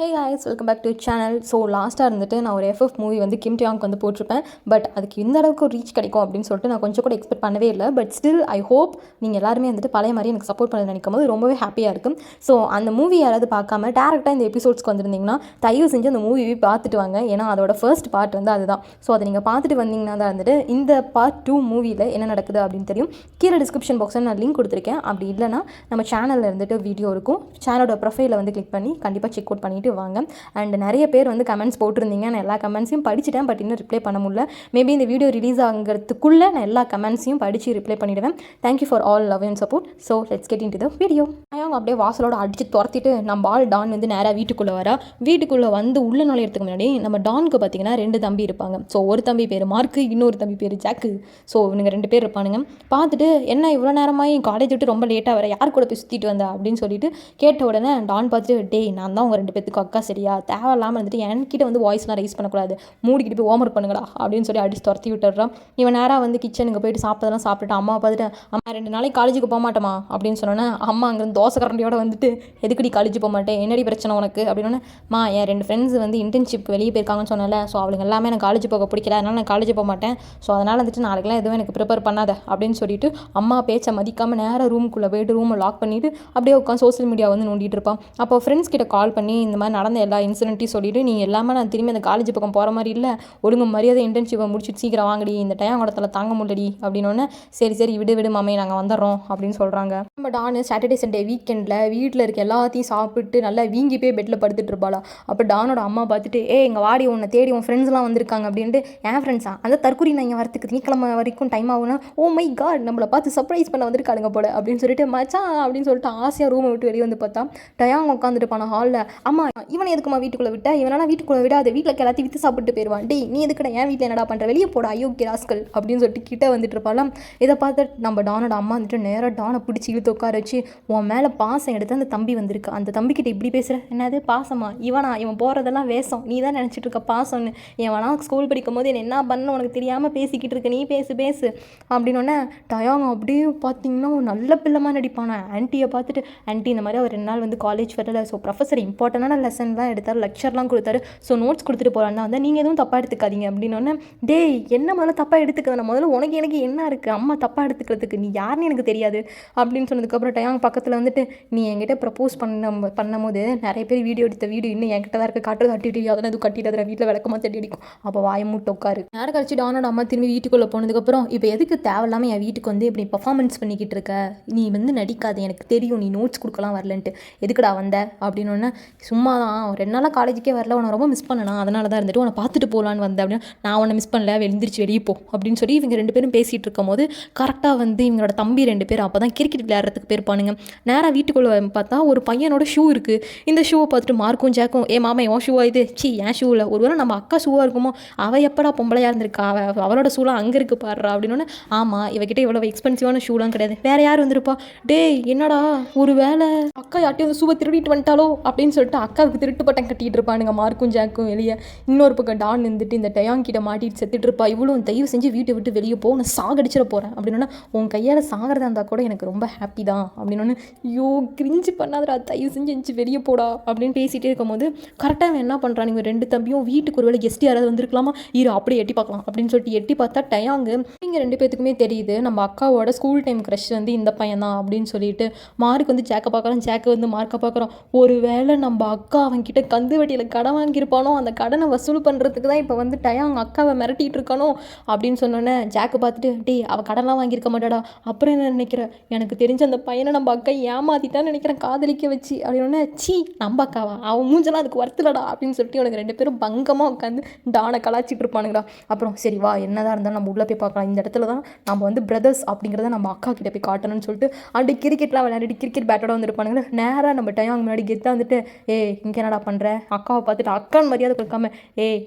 Hey guys, welcome back to channel. So லாஸ்ட்டாக இருந்துட்டு நான் ஒரு எஃப்எஃப் மூவி வந்து கிம் டியாங்க்கு வந்து போட்டிருப்பேன். பட் அதுக்கு இந்த அளவுக்கு ஒரு ரீச் கிடைக்கும் அப்படின்னு சொல்லிட்டு நான் கொஞ்சம் கூட எக்ஸ்பெக்ட் பண்ணவே இல்லை. பட் ஸ்டில் ஐ ஹோப் நீங்கள் எல்லாருமே வந்துட்டு பழைய மாதிரி எனக்கு சப்போர்ட் பண்ண நினைக்கும் போது ரொம்பவே ஹாப்பியாக இருக்கும். ஸோ அந்த மூவி யாராவது பார்க்காம டேரெக்டாக இந்த எபிசோட்ஸ்க்கு வந்திருந்தீங்கன்னா தயவு செஞ்சு அந்த மூவி பார்த்துட்டு வாங்க. ஏன்னா அதோட ஃபர்ஸ்ட் பார்ட் வந்து அதுதான். ஸோ அதை நீங்கள் பார்த்துட்டு வந்தீங்கன்னா தான் வந்துட்டு இந்த பார்ட் 2 மூவியில் என்ன நடக்குது அப்படின்னு தெரியும். கீழே டிஸ்கிரிப்ஷன் பாக்ஸில் நான் லிங்க் கொடுத்துருக்கேன். அப்படி இல்லைனா நம்ம சேனலில் இருந்துட்டு வீடியோ இருக்கும். சேனலோட ப்ரொஃபைலை வந்து கிளிக் பண்ணி கண்டிப்பாக செக் அவுட் பண்ணிவிட்டு வாங்க. அண்ட் நிறைய பேர் வந்து கமெண்ட்ஸ் போட்டிருந்தீங்க. நான் எல்லா கமெண்ட்ஸையும் படிச்சுட்டேன். பட் இன்னும் ரிப்ளை பண்ண முடியல. மேபி இந்த வீடியோ ரிலீஸ் ஆகிறதுக்குள்ளே நான் எல்லா கமெண்ட்ஸையும் படித்து ரிப்ளை பண்ணிவிடுவேன். Thank you for all love and support. So let's get in to the video. அவங்க அப்படியே வாசலோட அடித்து துரத்திட்டு நம்ம ஆள் டான் வந்து நேராக வீட்டுக்குள்ளே வரா. வீட்டுக்குள்ளே வந்து உள்ள நுழையிறதுக்கு முன்னாடி நம்ம டானுக்கு பார்த்தீங்கன்னா 2 தம்பி இருப்பாங்க. ஸோ ஒரு தம்பி பேர் மார்க்கு, இன்னொரு தம்பி பேர் ஜாக்கு. ஸோ இவங்க 2 பேர் இருப்பானுங்க. பார்த்துட்டு என்ன இவ்வளோ நேரமாக காலேஜ் விட்டு ரொம்ப லேட்டாக வர, யார் கூட போய் சுற்றிட்டு வந்தா அப்படின்னு சொல்லிட்டு கேட்ட உடனே டான் பார்த்துட்டு, டேய் நான் தான் உங்கள் 2 பேத்துக்கு அக்கா, சரியா தேவையில்லாமல் வந்துட்டு என்கிட்ட வந்து வாய்ஸ்லாம் ரைஸ் பண்ணக்கூடாது, மூடிக்கிட்டு போய் ஹோம்ஒர்க் பண்ணுங்களா அப்படின்னு சொல்லி அடிச்சு துரத்தி விட்டுறான். இவன் நேராக வந்து கிச்சனுக்கு போயிட்டு சாப்பிட்டதெல்லாம் சாப்பிட்டுட்டு அம்மா பார்த்துட்டு, அம்மா 2 நாளைக்கு காலேஜுக்கு போக மாட்டேமா அப்படின்னு சொன்னோன்னே அம்மா அங்கேருந்து தோசை கரண்டியோட வந்துட்டு, எதுக்கடி காலேஜ் போக மாட்டேன், என்னடி பிரச்சனை உனக்கு அப்படின்னு. மா என் 2 ஃப்ரெண்ட்ஸ் வந்து இன்டர்ன்ஷிப்க்கு வெளியே போயிருக்காங்கன்னு சொன்னல, ஸோ அவளுங்க எல்லாமே எனக்கு காலேஜ் போக பிடிக்கல, அதனால் நான் காலேஜ் போக மாட்டேன். ஸோ அதனால் வந்துட்டு நாளைக்கெல்லாம் எதுவும் எனக்கு ப்ரிப்பேர் பண்ணாத அப்படின்னு சொல்லிட்டு அம்மா பேச்சை மதிக்காமல் நேராக ரூமுக்குள்ளே போயிட்டு ரூமை லாக் பண்ணிவிட்டு அப்படியே உட்காந்து சோஷியல் மீடியா வந்து நோண்டிட்டு இருப்பான். அப்போ ஃப்ரெண்ட்ஸ் கிட்ட கால் பண்ணி இந்த மாதிரி நடந்த எல்லா இன்சிடென்ட்டையும் சொல்லிவிட்டு, நீ எல்லாமே நான் திரும்பி அந்த காலேஜ் பக்கம் போகிற மாதிரி இல்லை, ஒழுங்கு மரியாதை இன்டர்ன்ஷிப்பை முடிச்சுட்டு சீக்கிரம் வாங்கடி, இந்த டைம் கூடத்தில் தாங்க முடியலடி அப்படின்னோடனே, சரி சரி விடு மாமே நாங்கள் வந்துடுறோம் அப்படின்னு சொல்கிறாங்க. நம்ம டானு சாட்டர்டே சண்டே வீக்கெண்டில் வீட்டில் இருக்க எல்லாத்தையும் சாப்பிட்டு நல்லா வீங்கி போய் பெட்டில் படுத்துட்டு இருப்பாளா. அப்போ டானோட அம்மா பார்த்துட்டு, எங்கள் வாடி உன்னை தேடி உன் ஃப்ரெண்ட்ஸ்லாம் வந்திருக்காங்க அப்படின்ட்டு. என் ஃப்ரெண்ட்ஸா அந்த தற்கூரி நான் இங்கே வரத்துக்கு திங்கக்கிழமை வரைக்கும் டைம் ஆகுனா, ஓ மை காட் நம்மளை பார்த்து சர்ப்ரைஸ் பண்ண வந்திருக்காளுங்க போல அப்படின்னு சொல்லிட்டு மச்சான் அப்படின்னு சொல்லிட்டு ஆசையாக ரூமை விட்டு வெளியே வந்து பார்த்தா டயாங் உட்காந்துட்டு போன ஹாலில், அம்மா இவனை எதுக்குமா வீட்டுக்குள்ளே விட்ட, இவனா வீட்டுக்குள்ளே விட அதை வீட்டில் எல்லாத்தையும் விற்று சாப்பிட்டு போயிடுவான், டே நீ எதுக்கடா என் வீட்டில் என்னடா பண்ணுற, வெளியே போட அயோக்கிய ராஸ்கல் அப்படின்னு சொல்லிட்டு கிட்டே வந்துட்டு இருப்பாலாம். இதை பார்த்து நம்ம டானோட அம்மா வந்துட்டு நேராக டானை பிடிச்சி இழுத்து உட்கார வச்சு, உன் மேலே பாசம் எடுத்து அந்த தம்பி வந்திருக்கு, அந்த தம்பிக்கிட்ட இப்படி பேசுகிற, என்னது பாசமா, இவன் போகிறதெல்லாம் வேஷம், நீ தான் நினச்சிட்டு இருக்க பாசம்னு, இவனா ஸ்கூல் படிக்கும் போது என்ன பண்ண உனக்கு தெரியாமல் பேசிக்கிட்டு இருக்க, நீ பேசு அப்படின்னோடனே டயாங் அப்படியே பார்த்தீங்கன்னா நல்ல பிள்ளைமாக நடிப்பானா. ஆன்ட்டியை பார்த்துட்டு, ஆன்ட்டி இந்த மாதிரி அவர் 2 நாள் வந்து காலேஜ் வரல, ஸோ ப்ரொஃபஸர் இம்பார்ட்டண்டான லெசன்லாம் எடுத்தார், லெக்சர்லாம் கொடுத்தாரு, ஸோ நோட்ஸ் கொடுத்துட்டு போகலான்னா வந்து நீங்கள் எதுவும் தப்பாக எடுத்துக்காதீங்க அப்படின்னோடனே, டேய் என்ன முதல்ல தப்பாக எடுத்துக்க, முதல்ல உனக்கு எனக்கு என்ன இருக்குது, அம்மா தப்பாக எடுத்துக்கிறதுக்கு, நீ யாருன்னு எனக்கு தெரியாது அப்படின்னு சொன்னதுக்கப்புறம் டயாங் பக்கத்தில் வந்துட்டு, நீ என்கிட்ட ப்ரப்போஸ் பண்ணும்போது நிறைய பேர் வீடியோ எடுத்த வீடியோ இன்னும் என்கிட்ட தான் இருக்க, காட்டுறது அட்டிட்டு அதெல்லாம் எதுவும் கட்டிட்டு வீட்டில் விளக்கமாக தட்டி அடிக்கும். அப்போ வாயை மூட்டை உட்காரு. நேரம் கழிச்சு டானோட அம்மா திரும்பி வீட்டுக்குள்ளே போனதுக்கப்புறம், இப்போ எதுக்கு தேவையில்லாமல் என் வீட்டுக்கு வந்து இப்படி பர்ஃபார்மன்ஸ் பண்ணிக்கிட்டு இருக்க, நீ வந்து நடிக்காது, எனக்கு தெரியும் நீ நோட்ஸ் கொடுக்கலாம் வரலன்ட்டு, எதுக்குடா வந்த அப்படின்னோடனே, சும்மா தான் 2 நாளாக காலேஜுக்கே வரல, உன்னை ரொம்ப மிஸ் பண்ணனா, அதனால தான் இருந்துட்டு உன்னை பார்த்துட்டு போகலான்னு வந்தேன் அப்படின்னு. நான் உன்னை மிஸ் பண்ணல, எழுந்திரிச்சு வெளியே போ அப்படின்னு சொல்லி இவங்க 2 பேரும் பேசிகிட்டு இருக்கும் போது கரெக்டாக வந்து இவங்களோட தம்பி 2 பேர் அப்போ தான் கிரிக்கெட் விளையாடுறதுக்கு போயிருப்பானுங்க. நேராக வீட்டுக்குள்ளே பார்த்தா ஒரு பையனோட ஷூ இருக்குது. இந்த ஷூவை பார்த்துட்டு மார்க்கும் ஜாக்கும், மாமா என் ஷூவா இது, என் ஷூவில் ஒருவேளை நம்ம அக்கா ஷூவாக இருக்குமோ, அவள் எப்படா பொம்பளையாக இருந்திருக்கா, அவளோட ஷூலாம் அங்கே இருக்கு பாடுறா அப்படின்னோடனே, ஆமாம் இவகிட்ட இவ்வளோ எக்ஸ்பென்சிவான ஷூலாம் கிடையாது, வேறு யார் வந்திருப்பா, டேய் என்னடா ஒரு வேலை அக்கா யார்ட்டையும் வந்து ஷூவை திருடிட்டு வந்துட்டாலோ அப்படின்னு சொல்லிட்டு அக்காவுக்கு திருட்டு பட்டம் கட்டிகிட்டு இருப்பானுங்க மார்க்கும் ஜாக்கும் வெளியே. இன்னொரு பக்கம் டான் இருந்துட்டு இந்த டயாங் கிட்ட மாட்டிட்டு செத்துட்டு இருப்பா. இவ்வளோ தயவு செஞ்சு வீட்டை விட்டு வெளியே போ, நான் சாகடிச்சிட போகிறேன் அப்படின்னா, உன் கையால் சாகிறதா இருந்தால் கூட எனக்கு ரொம்ப ஹாப்பி தான் அப்படின்னோன்னு, ஐயோ கிரிஞ்சு பண்ணாதடா தயவு செஞ்சு வெளியே போடா அப்படின்னு பேசிகிட்டே இருக்கும்போது கரெக்டாக என்ன பண்ணுறான், இவங்க 2 தம்பியும் வீட்டுக்கு ஒரு வேளை கெஸ்ட் யாராவது வந்திருக்கலாமா, அப்படியே எட்டி பார்க்கலாம் அப்படின்னு சொல்லிட்டு எட்டி பார்த்தா டயாங்கு இங்கே 2 பேத்துக்குமே தெரியுது நம்ம அக்காவோட ஸ்கூல் டைம் க்ரஷ் வந்து இந்த பையன் தான் அப்படின்னு சொல்லிட்டு மார்க் வந்து ஜாக்கை பார்க்குறான், ஜாக்கு வந்து மார்க்கை பார்க்குறோம். ஒரு வேளை நம்ம அக்கா அவன்கிட்ட கந்து வட்டியில் கடன் வாங்கியிருப்பானோ, அந்த கடனை வசூல் பண்ணுறதுக்கு தான் இப்போ வந்து டயாங் அக்காவை மிரட்டிகிட்டு இருக்கானோ அப்படின்னு சொன்னோன்னே ஜாக்கு பார்த்துட்டு, டேய் அவள் கடன்லாம் வாங்கியிருக்க மாட்டாடா, அப்புறம் என்ன நினைக்கிற, எனக்கு தெரிஞ்ச அந்த பையனை நம்ம அக்கா ஏமாத்திட்டான்னு நினைக்கிறேன் காதலிக்க வச்சு அப்படின்னோடனே, சீ நம்ம அக்காவா, அவன் மூஞ்செல்லாம் அதுக்கு வருத்தலடா அப்படின்னு சொல்லிட்டு அவனுக்கு 2 பேரும் பங்கமாக உட்காந்து டானை கலாச்சிட்டு இருப்பானுங்கடா. அப்புறம் சரி வா என்னதான் இருந்தாலும் நம்ம உள்ளே போய் பார்க்கலாம், இந்த இடத்துல தான் நம்ம வந்து பிரதர்ஸ் அப்படிங்கிறத நம்ம அக்கா கிட்ட போய் காட்டணும்னு சொல்லிட்டு அப்படி கிரிக்கெட்லாம் விளையாடிட்டு கிரிக்கெட் பேட்டோட வந்துருப்பானுங்களே. நேராக நம்ம டயாங் முன்னாடி கெத்தாக வந்துட்டு, இங்கே என்னடா பண்ணுற, அக்காவை பார்த்துட்டு அக்கான்னு மரியாதை கொடுக்காம,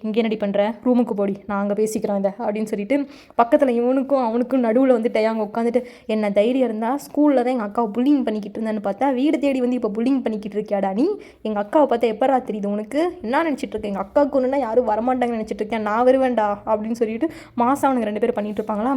இங்கே என்னடி பண்ணுற, ரூமுக்கு போடி நான் அங்கே பேசிக்கிறேன் இந்த அப்படின்னு சொல்லிட்டு பக்கத்தில் இவனுக்கும் அவனுக்கும் நடுவில் வந்து டயாங் உட்காந்துட்டு, என்ன தைரியம் இருந்தால் ஸ்கூலில் தான் எங்கள் அக்காவை புல்லிங் பண்ணிக்கிட்டு இருந்தேன்னு பார்த்தா வீடு தேடி வந்து இப்போ புல்லிங் பண்ணிக்கிட்டு இருக்கியாடா நீ, எங்கள் அக்காவை பார்த்தா எப்பரா தெரியுது உனக்கு, என்ன நினச்சிட்டு இருக்கேன், எங்கள் அக்காவுக்கு ஒன்றுனா யாரும் வரமாட்டாங்கன்னு நினச்சிட்டு இருக்கேன், நான் வருவேன்டா அப்படின்னு சொல்லிட்டு மாதம் அவனுக்கு 2 பேர் பண்ணிகிட்டு இருப்பாங்களா.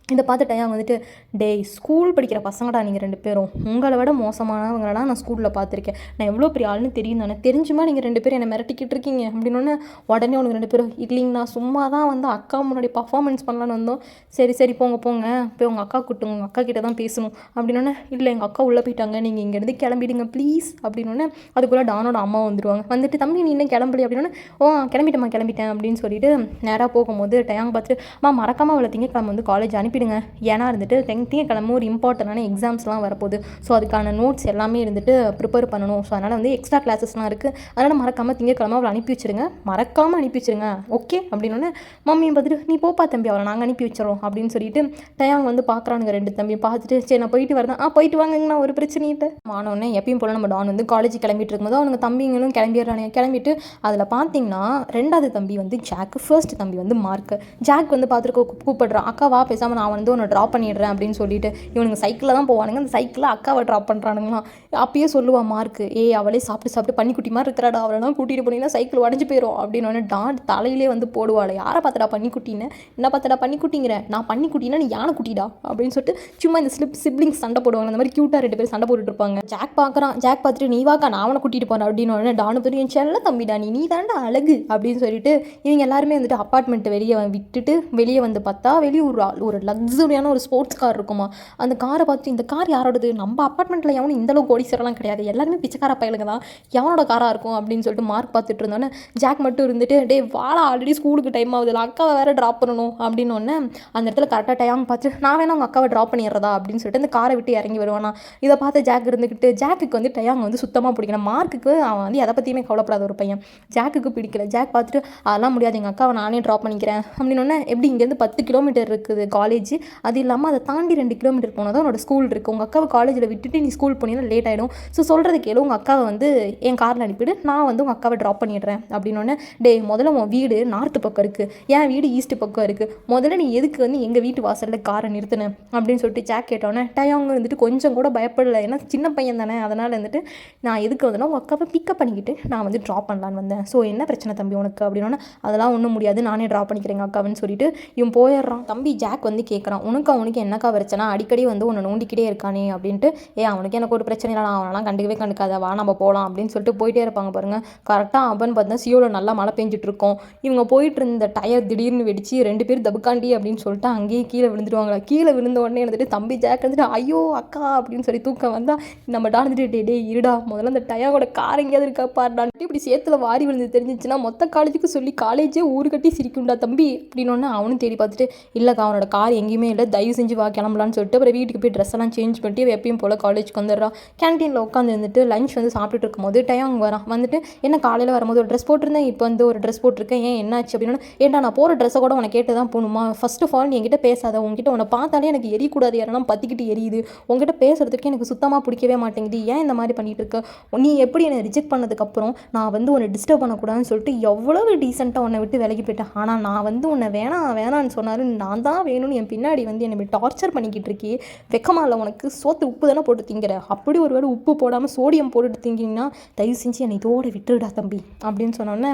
இதை பார்த்து டயாங் வந்துட்டு, டேய் ஸ்கூல் படிக்கிற பசங்கடா நீங்கள் 2 பேரும், உங்களை விட மோசமானவங்களெல்லாம் நான் ஸ்கூலில் பார்த்துருக்கேன், நான் எவ்வளோ பெரிய ஆளுன்னு தெரியும் தானே, தெரிஞ்சுமா நீங்கள் 2 பேரும் என்னை மிரட்டிக்கிட்டு இருக்கீங்க அப்படின்னோடனே உடனே உனக்கு 2 பேரும், இல்லைங்கண்ணா சும்மா தான் வந்து அக்கா முன்னாடி பர்ஃபார்மன்ஸ் பண்ணலான்னு வந்தோம், சரி சரி போங்க போங்க போய் உங்கள் அக்கா கூட்டுங்க, உங்கள் அக்கா கிட்ட தான் பேசணும் அப்படின்னோடனே, இல்லை எங்கள் அக்கா உள்ளே போயிட்டாங்க, நீங்கள் இங்கேருந்து கிளம்பிடுங்க ப்ளீஸ் அப்படின்னோடனே அதுக்குள்ளே டானோட அம்மா வந்துடுவாங்க. வந்துட்டு தம்பி நீ இன்னும் கிளம்பி அப்படின்னா, ஓ கிளம்பிட்டேன் அப்படின்னு சொல்லிட்டு நேராக போகும்போது டயாங் பார்த்துட்டு, மறக்காமல் அவளை திங்கக்கிழமை வந்து காலேஜ் அனுப்பிடுங்க, ஏன்னா இருந்துட்டு திங்கக்கிழமை ஒரு இம்பார்ட்டண்டான எக்ஸாம்ஸ்லாம் வரப்போகுது, ஸோ அதுக்கான நோட்ஸ் எல்லாமே இருந்துட்டு ப்ரிப்பேர் பண்ணணும், ஸோ அதனால் வந்து எக்ஸ்ட்ரா கிளாஸஸ்லாம் இருக்குது, அதனால் மறக்காமல் திங்கக்கிழமை அவளை அனுப்பி வச்சுருங்க, மறக்காமல் அனுப்பி வச்சுருங்க ஓகே அப்படின்னோடனே மம்மியை பார்த்துட்டு, நீ போப்பா தம்பி அவளை நாங்கள் அனுப்பி வச்சிடறோம் அப்படின்னு சொல்லிட்டு டயாங் வந்து பார்க்குறானுங்க 2 தம்பியும். பார்த்துட்டு சரி நான் போயிட்டு வரேன், போயிட்டு வாங்கங்கண்ணா ஒரு பிரச்சனையிட்ட ஆனோடனே எப்பயும் போல் நம்ம டான் வந்து காலேஜ் கிளம்பிட்டு இருக்கும்போது அவனுங்க தம்பிங்களும் கிளம்பிடுறானுங்க. கிளம்பிட்டு அதில் பார்த்தீங்கன்னா 2வது தம்பி வந்து ஜாக்கு, ஃபர்ஸ்ட் தம்பி வந்து மார்க்கு. ஜாக் வந்து பார்த்துட்டு கூப்பிடுறான், அக்கா வா பேசாமல் நான் வந்து உன்னை ட்ராப் பண்ணிடுறேன் அப்படின்னு சொல்லிட்டு. இவனுங்க சைக்கிளில் தான் போவானுங்க, அந்த சைக்கிளில் அக்காவை ட்ராப் பண்ணுறானுங்களாம். அப்பயே சொல்லுவான் மார்க்கு, அவளே சாப்பிட்டு பன்னிக்குட்டி மாதிரி இருக்கிறாடா, அவளெல்லாம் கூட்டிகிட்டு போனீங்கன்னா சைக்கிள் உடஞ்சி போயிடும் அப்படின்னு டான் தலையிலே வந்து போடுவாள், யாரை பார்த்தடா பன்னிக்குட்டின்னு, என்ன பார்த்தடா பன்னிக்குட்டிங்கிற, நான் பன்னிக்குட்டினா நீ யானை குட்டிடா அப்படின்னு சொல்லிட்டு சும்மா இந்த சிப்ளிங்ஸ் சண்டை போடுவாங்க, அந்த மாதிரி க்யூட்டாக 2 பேர் சண்டை போட்டுட்டு இருப்பாங்க. ஜாக் பார்க்குறான், ஜாக் பார்த்துட்டு நீ வாக்கா நான் அவனை கூட்டிகிட்டு போகிறேன் அப்படின்னு டானு பேர் என் செல்ல தம்பிடா நீ தாண்டா அழகு அப்படின்னு சொல்லிட்டு இவங்க எல்லாருமே வந்துட்டு அப்பார்ட்மெண்ட்டு வெளியே விட்டுட்டு வெளியே வந்து பார்த்தா வெளியே ஒரு லக்ஸரியான ஒரு ஸ்போர்ட்ஸ் கார் இருக்குமா. அந்த காரை பார்த்துட்டு இந்த கார் யாரோடது, நம்ம அப்பார்ட்மெண்ட்டில் எவனும் இந்தளவு கோடீஸ்வரலாம் கிடையாது, எல்லாருமே பிச்சைக்கார பயலுங்க தான், எவனோட காராக இருக்கும் அப்படின்னு சொல்லிட்டு மார்க் பார்த்துட்டு இருந்தோன்னே ஜாக் மட்டும் இருந்துட்டு, டே வாடா ஆல்ரெடி ஸ்கூலுக்கு டைம் ஆகுது, அக்காவை வேறு ட்ராப் பண்ணணும் அப்படின்னு அந்த இடத்துல கரெக்டாக டைம் பார்த்துட்டு நான் வேணா உங்கள் அக்காவை ட்ராப் பண்ணிடுறதா அப்படின்னு சொல்லிட்டு அந்த காரை விட்டு இறங்கி வருவானா. இதை பார்த்து ஜாக் இருந்துக்கிட்டு, ஜாக்குக்கு வந்து டயாங் வந்து சுத்தமாக பிடிக்கணும், மார்க்குக்கு அவன் வந்து எதை பற்றியுமே கவலைப்படாத ஒரு பையன், ஜாக்குக்கு பிடிக்கல. ஜாக் பார்த்துட்டு அதெல்லாம் முடியாது, எங்கள் அக்காவை நானே ட்ராப் பண்ணிக்கிறேன் அப்படின்னு. எப்படி இங்கேருந்து 10 கிலோமீட்டர் இருக்குது காலேஜ், அது இல்லாமல் அதை தாண்டி 2 கிலோமீட்டர் போனால் தான் உன்னோட ஸ்கூல் இருக்குது, உங்கள் அக்காவை காலேஜில் விட்டுட்டு நீ ஸ்கூல் போனீங்கன்னா லேட் ஆகிடும், ஸோ சொல்கிறது கேளு, உங்கள் அக்காவை வந்து என் காரில் அனுப்பிவிடு, நான் வந்து உங்கள் அக்காவை ட்ராப் பண்ணிடுறேன் அப்படின்னு. டே முதல்ல உன் வீடு நார்த்து பக்கம் இருக்குது, என் வீடு ஈஸ்ட் பக்கம் இருக்குது, முதல்ல நீ எதுக்கு வந்து எங்கள் வீட்டு வாசலில் காரை நிறுத்தினேன் அப்படின்னு சொல்லிட்டு ஜாக் கேட்டோன்னே டயாங் வந்துட்டு கொஞ்சம் கூட பயப்படலை, ஏன்னா சின்ன பையன் தானே, அதனால் வந்துட்டு நான் எதுக்கு வந்தேன்னா உங்கள் அக்காவை பிக்கப் பண்ணிக்கிட்டு நான் வந்து ட்ராப் பண்ணலான்னு வந்தேன், ஸோ என்ன பிரச்சனை தம்பி உனக்கு அப்படின்னா, அதெல்லாம் ஒன்றும் முடியாது நானே ட்ராப் பண்ணிக்கிறேன் எங்கள் அக்காவுன்னு சொல்லிட்டு இவன் போயிடுறான். தம்பி ஜாக் வந்து கேட்குறான், அவனுக்கு என்னக்கா பிரச்சனை, அடிக்கடி வந்து உன்னை நோண்டிக்கிட்டே இருக்கானே அப்படின்ட்டு. அவனுக்கு எனக்கு ஒரு பிரச்சனை இல்லை, அவனெல்லாம் கண்டுக்காத, வா நம்ம போகலாம் அப்படின்னு சொல்லிட்டு போயிட்டே இருப்பாங்க பாருங்கள். கரெக்டாக அவன் பார்த்தா சியோவில் நல்லா மழை பெஞ்சிட்டு இருக்கும், இவங்க போயிட்டு இருந்த டயர் திடீர்னு வெடிச்சு 2 பேர் தபுக்காண்டி அப்படின்னு சொல்லிட்டு அங்கேயே கீழே விழுந்துடுவாங்களா. கீழே விழுந்த உடனே வந்துட்டு தம்பி ஜாக் வந்துட்டு ஐயோ அக்கா அப்படின்னு சொல்லி தூக்கம் வந்தால் நம்ம டாந்துட்டு டே இருடா முதல்ல அந்த டயாவோட கார் எங்கேயாவது இருக்கா பாருடான்ட்டு இப்படி சேத்துல வாரி விழுந்து தெரிஞ்சிச்சுன்னா மொத்த காலேஜுக்கு சொல்லி காலேஜே ஊரு கட்டி சிரிக்கும்டா தம்பி அப்படின்னோடனே அவனும் தேடி பார்த்துட்டு இல்லைக்கா அவனோட கார் எங்கேயுமே இல்லை, தயவு செஞ்சு வா கிளம்பலான்னு சொல்லிட்டு அப்புறம் வீட்டுக்கு போய் ட்ரெஸ் எல்லாம் சேஞ்ச் பண்ணிட்டு எப்பயும் போல் காலேஜுக்கு வந்துடுறா. கேன்டீனில் உட்காந்து இருந்துட்டு லஞ்ச் வந்து சாப்பிட்டுட்டு இருக்கும்போது டயாங் வரான். வந்துட்டு என்ன காலையில் வரும்போது ஒரு ட்ரெஸ் போட்டிருந்தேன், இப்போ வந்து ஒரு ட்ரெஸ் போட்டிருக்கேன், ஏன் என்னாச்சு அப்படின்னா, ஏன்டா நான் போகிற ட்ரெஸ்ஸை கூட உனக்கு கேட்டு தான் போகணுமா, ஃபர்ஸ்ட் ஆஃப் ஆல் நீ என்கிட்ட பேசாத, உங்ககிட்ட உன்னை பார்த்தாலே எனக்கு எரியக்கூடாது, யாரெல்லாம் பற்றிக்கிட்டு எரியுது, உங்ககிட்ட பேசுறதுக்கு எனக்கு சுத்தமாக பிடிக்கவே மாட்டேங்குது, ஏன் இந்த மாதிரி பண்ணிட்டு இருக்க, நீ எப்படி என்னை ரிஜெக்ட் பண்ணதுக்கப்புறம் நான் வந்து உன்னை டிஸ்டர்ப் பண்ணக்கூடாதுன்னு சொல்லிட்டு எவ்வளவு டீசெண்டாக உன்னை விட்டு விலகி போயிட்டேன், ஆனால் நான் வந்து உன்னை வேணான்னு சொன்னாலும் நான் தான் வேணும்னு என் பின்னாடி வந்து என்னை டார்ச்சர் பண்ணிக்கிட்டு இருக்கே, வெக்கமா இல்லை உனக்கு, சோத்து உப்பு தானே போட்டு திங்கிற, அப்படி ஒரு வேளை உப்பு போடாமல் சோடியம் போட்டுட்டு திங்கிங்கன்னா தயவு செஞ்சு என்னை இதோட விட்டுடுடா தம்பி அப்படின்னு சொன்னோன்னே,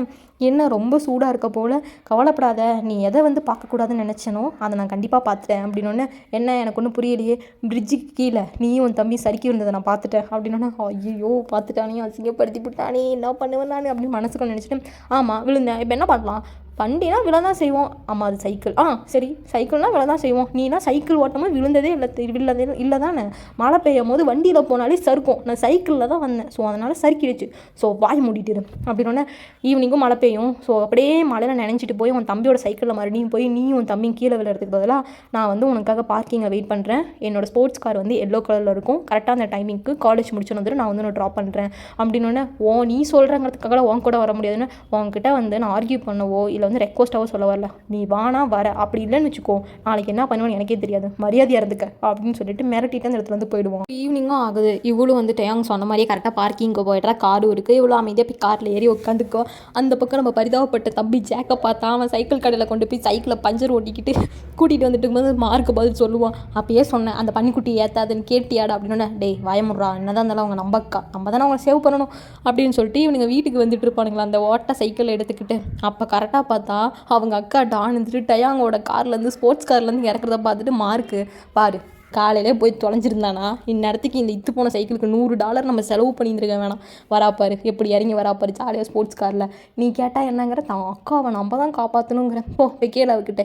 என்ன ரொம்ப சூடாக இருக்க போல், கவலைப்படாத, நீ எதை வந்து பார்க்கக்கூடாதுன்னு நினச்சனோ அதை நான் கண்டிப்பாக பார்த்துட்டேன் அப்படின்னோடனே, என்ன எனக்கு ஒன்றும் புரியலையே, பிரிட்ஜுக்கு கீழே நீயும் உன் தம்பி சறுக்கி இருந்ததை நான் பார்த்துட்டேன் அப்படின்னோடனே, ஐயோ பார்த்துட்டானே அசிங்கப்படுத்தி விட்டானே என்ன பண்ணுவேன் நான் அப்படின்னு மனசுக்குள்ள நினச்சிட்டு, ஆமாம் விழுந்தேன், இப்போ என்ன பண்ணலாம், வண்டினா விழ தான் செய்வோம், ஆமாம் அது சைக்கிள், சரி சைக்கிள்னால் விழ தான் செய்வோம், நீனா சைக்கிள் ஓட்டமாக விழுந்ததே இல்லை தானே, மழை பெய்யும் போது வண்டியில் போனாலே சறுக்கும், நான் சைக்கிளில் தான் வந்தேன், ஸோ அதனால் சறுக்கிடுச்சு, ஸோ வாய் மூடிட்டு அப்படின்னோடனே ஈவினிங்கும் மழை பெய்யும், ஸோ அப்படியே மழையில் நினைச்சிட்டு போய் உன் தம்பியோட சைக்கிளில் மறுபடியும் போய் நீயும் உன் தம்பியும் கீழே விழுறதுக்கு பதிலாக நான் வந்து உனக்காக பார்க்கிங்கை வெயிட் பண்ணுறேன், என்னோடய ஸ்போர்ட்ஸ் கார் வந்து எல்லோ கலரில் இருக்கும், கரெக்டாக அந்த டைமிங்க்கு காலேஜ் முடிச்சுன்னு வந்துட்டு நான் வந்து நான் ட்ராப் பண்ணுறேன் அப்படின்னோடனே, நீ சொல்கிறங்கிறதுக்காக உன் கூட வர முடியாதுன்னு உன்கிட்ட வந்து நான் ஆர்கியூ பண்ணவோ இல்லை வந்து ரெக்வஸ்ட்டாவோ சொல்ல வரல, நீ வானா வர, அப்படி இல்லைன்னு வச்சுக்கோ நாளைக்கு என்ன பண்ணுவேன்னு எனக்கே தெரியாது, மரியாதையாக இருந்துக்க அப்படின்னு சொல்லிட்டு மிரட்டிட்டு அந்த இடத்துல வந்து போயிடுவோம். ஈவினிங்கும் ஆகுது, இவ்வளோ வந்து டயாங் சொன்ன மாதிரியே கரெக்டாக பார்க்கிங்க்கு போயிடுறா, காரும் இருக்குது, இவ்வளோ அமைதியாக போய் காரில் ஏறி உட்காந்துக்கோ. அந்த பக்கம் நம்ம பரிதாபப்பட்ட தம்பி ஜாக்கை பார்த்தா அவன் சைக்கிள் கடையில் கொண்டு போய் சைக்கிளை பஞ்சர் ஓட்டிக்கிட்டு கூட்டிகிட்டு வந்துட்டு இருக்கும்போது மார்க்கு பதில் சொல்லுவான், அப்பயே சொன்னேன் அந்த பன்னிக்குட்டி ஏற்றாதுன்னு கேட்டியாடா அப்படின்னா, டேய் வாயமுட்றா, என்னதான் இருந்தாலும் அவங்க நம்பக்கா, நம்ம தானே அவங்க சேவ் பண்ணணும் அப்படின்னு சொல்லிட்டு இவனுங்க வீட்டுக்கு வந்துட்டு இருப்பானுங்களா அந்த ஓட்ட சைக்கிளை எடுத்துக்கிட்டு. அப்போ கரெக்டாக பார்த்தா அவங்க அக்கா டான் இருந்துட்டு டயாங்கோட கார்லேருந்து ஸ்போர்ட்ஸ் கார்லேருந்து இறக்குறத பார்த்துட்டு மார்க்கு பாரு காலையிலே போய் தொலைஞ்சிருந்தானா இந்நேரத்துக்கு இந்த இத்து போன சைக்கிளுக்கு $100 நம்ம செலவு பண்ணியிருந்துருக்க வேணாம். வராப்பாரு எப்படி இறங்கி வராப்பாரு ஜாலியாக ஸ்போர்ட்ஸ் காரில். நீ கேட்டால் என்னங்கிற தான் அக்காவை நம்ம தான் காப்பாற்றணுங்கிற போய் கேளு அவகிட்ட